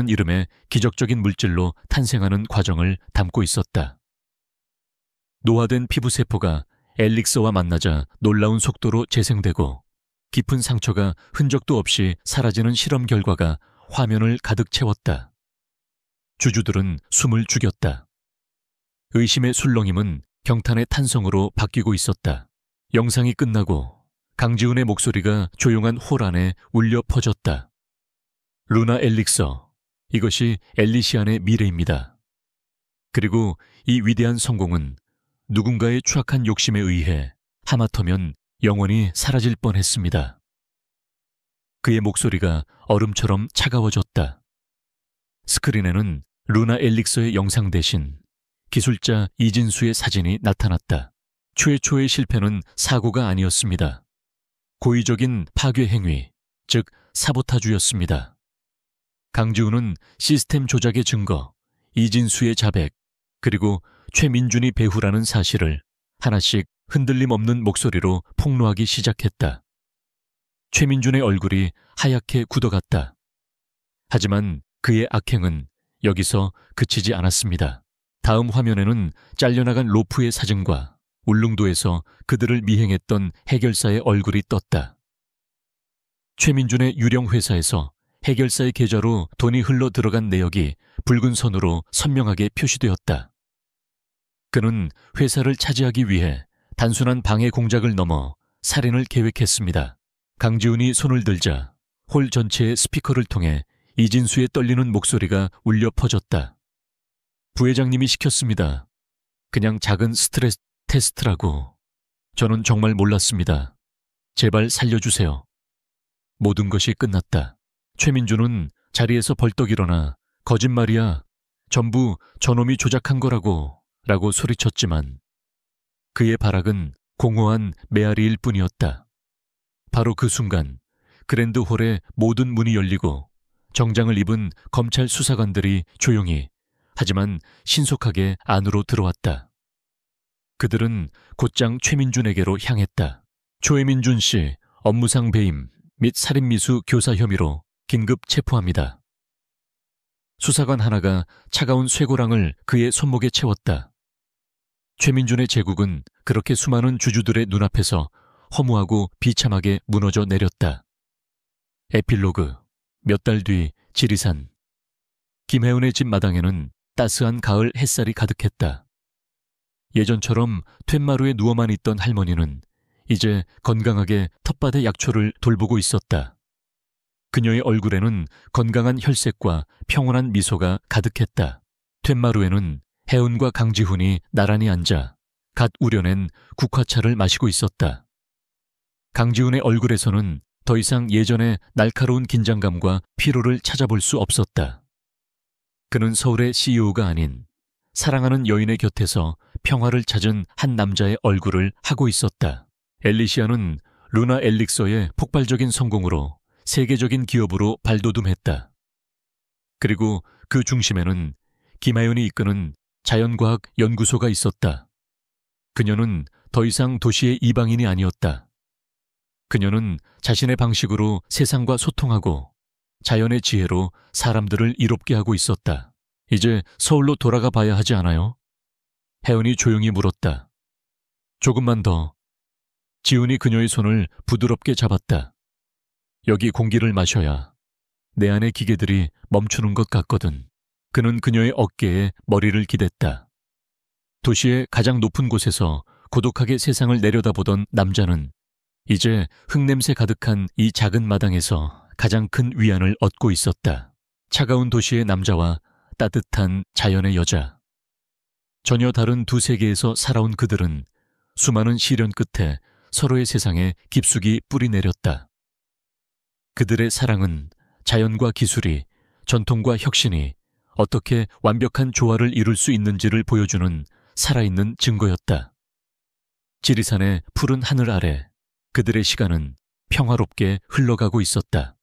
이름의 기적적인 물질로 탄생하는 과정을 담고 있었다. 노화된 피부세포가 엘릭서와 만나자 놀라운 속도로 재생되고 깊은 상처가 흔적도 없이 사라지는 실험 결과가 화면을 가득 채웠다. 주주들은 숨을 죽였다. 의심의 술렁임은 경탄의 탄성으로 바뀌고 있었다. 영상이 끝나고 강지훈의 목소리가 조용한 홀 안에 울려 퍼졌다. 루나 엘릭서, 이것이 엘리시안의 미래입니다. 그리고 이 위대한 성공은 누군가의 추악한 욕심에 의해 하마터면 영원히 사라질 뻔했습니다. 그의 목소리가 얼음처럼 차가워졌다. 스크린에는 루나 엘릭서의 영상 대신 기술자 이진수의 사진이 나타났다. 최초의 실패는 사고가 아니었습니다. 고의적인 파괴 행위, 즉 사보타주였습니다. 강지훈은 시스템 조작의 증거, 이진수의 자백, 그리고 최민준이 배후라는 사실을 하나씩 흔들림 없는 목소리로 폭로하기 시작했다. 최민준의 얼굴이 하얗게 굳어갔다. 하지만 그의 악행은 여기서 그치지 않았습니다. 다음 화면에는 잘려나간 로프의 사진과 울릉도에서 그들을 미행했던 해결사의 얼굴이 떴다. 최민준의 유령 회사에서 해결사의 계좌로 돈이 흘러 들어간 내역이 붉은 선으로 선명하게 표시되었다. 그는 회사를 차지하기 위해 단순한 방해 공작을 넘어 살인을 계획했습니다. 강지훈이 손을 들자 홀 전체의 스피커를 통해 이진수의 떨리는 목소리가 울려 퍼졌다. 부회장님이 시켰습니다. 그냥 작은 스트레스 테스트라고. 저는 정말 몰랐습니다. 제발 살려주세요. 모든 것이 끝났다. 최민준은 자리에서 벌떡 일어나 거짓말이야. 전부 저놈이 조작한 거라고 라고 소리쳤지만 그의 발악은 공허한 메아리일 뿐이었다. 바로 그 순간 그랜드홀의 모든 문이 열리고 정장을 입은 검찰 수사관들이 조용히 하지만 신속하게 안으로 들어왔다. 그들은 곧장 최민준에게로 향했다. 최민준 씨 업무상 배임 및 살인미수 교사 혐의로 긴급 체포합니다. 수사관 하나가 차가운 쇠고랑을 그의 손목에 채웠다. 최민준의 제국은 그렇게 수많은 주주들의 눈앞에서 허무하고 비참하게 무너져 내렸다. 에필로그. 몇 달 뒤 지리산. 김혜은의 집 마당에는 따스한 가을 햇살이 가득했다. 예전처럼 툇마루에 누워만 있던 할머니는 이제 건강하게 텃밭의 약초를 돌보고 있었다. 그녀의 얼굴에는 건강한 혈색과 평온한 미소가 가득했다. 툇마루에는 혜은과 강지훈이 나란히 앉아 갓 우려낸 국화차를 마시고 있었다. 강지훈의 얼굴에서는 더 이상 예전의 날카로운 긴장감과 피로를 찾아볼 수 없었다. 그는 서울의 CEO가 아닌 사랑하는 여인의 곁에서 평화를 찾은 한 남자의 얼굴을 하고 있었다. 엘리시아는 루나 엘릭서의 폭발적인 성공으로 세계적인 기업으로 발돋움했다. 그리고 그 중심에는 김하연이 이끄는 자연과학 연구소가 있었다. 그녀는 더 이상 도시의 이방인이 아니었다. 그녀는 자신의 방식으로 세상과 소통하고 자연의 지혜로 사람들을 이롭게 하고 있었다. 이제 서울로 돌아가 봐야 하지 않아요? 혜은이 조용히 물었다. 조금만 더. 지훈이 그녀의 손을 부드럽게 잡았다. 여기 공기를 마셔야 내 안의 기계들이 멈추는 것 같거든. 그는 그녀의 어깨에 머리를 기댔다. 도시의 가장 높은 곳에서 고독하게 세상을 내려다보던 남자는 이제 흙냄새 가득한 이 작은 마당에서 가장 큰 위안을 얻고 있었다. 차가운 도시의 남자와 따뜻한 자연의 여자. 전혀 다른 두 세계에서 살아온 그들은 수많은 시련 끝에 서로의 세상에 깊숙이 뿌리 내렸다. 그들의 사랑은 자연과 기술이, 전통과 혁신이 어떻게 완벽한 조화를 이룰 수 있는지를 보여주는 살아있는 증거였다. 지리산의 푸른 하늘 아래 그들의 시간은 평화롭게 흘러가고 있었다.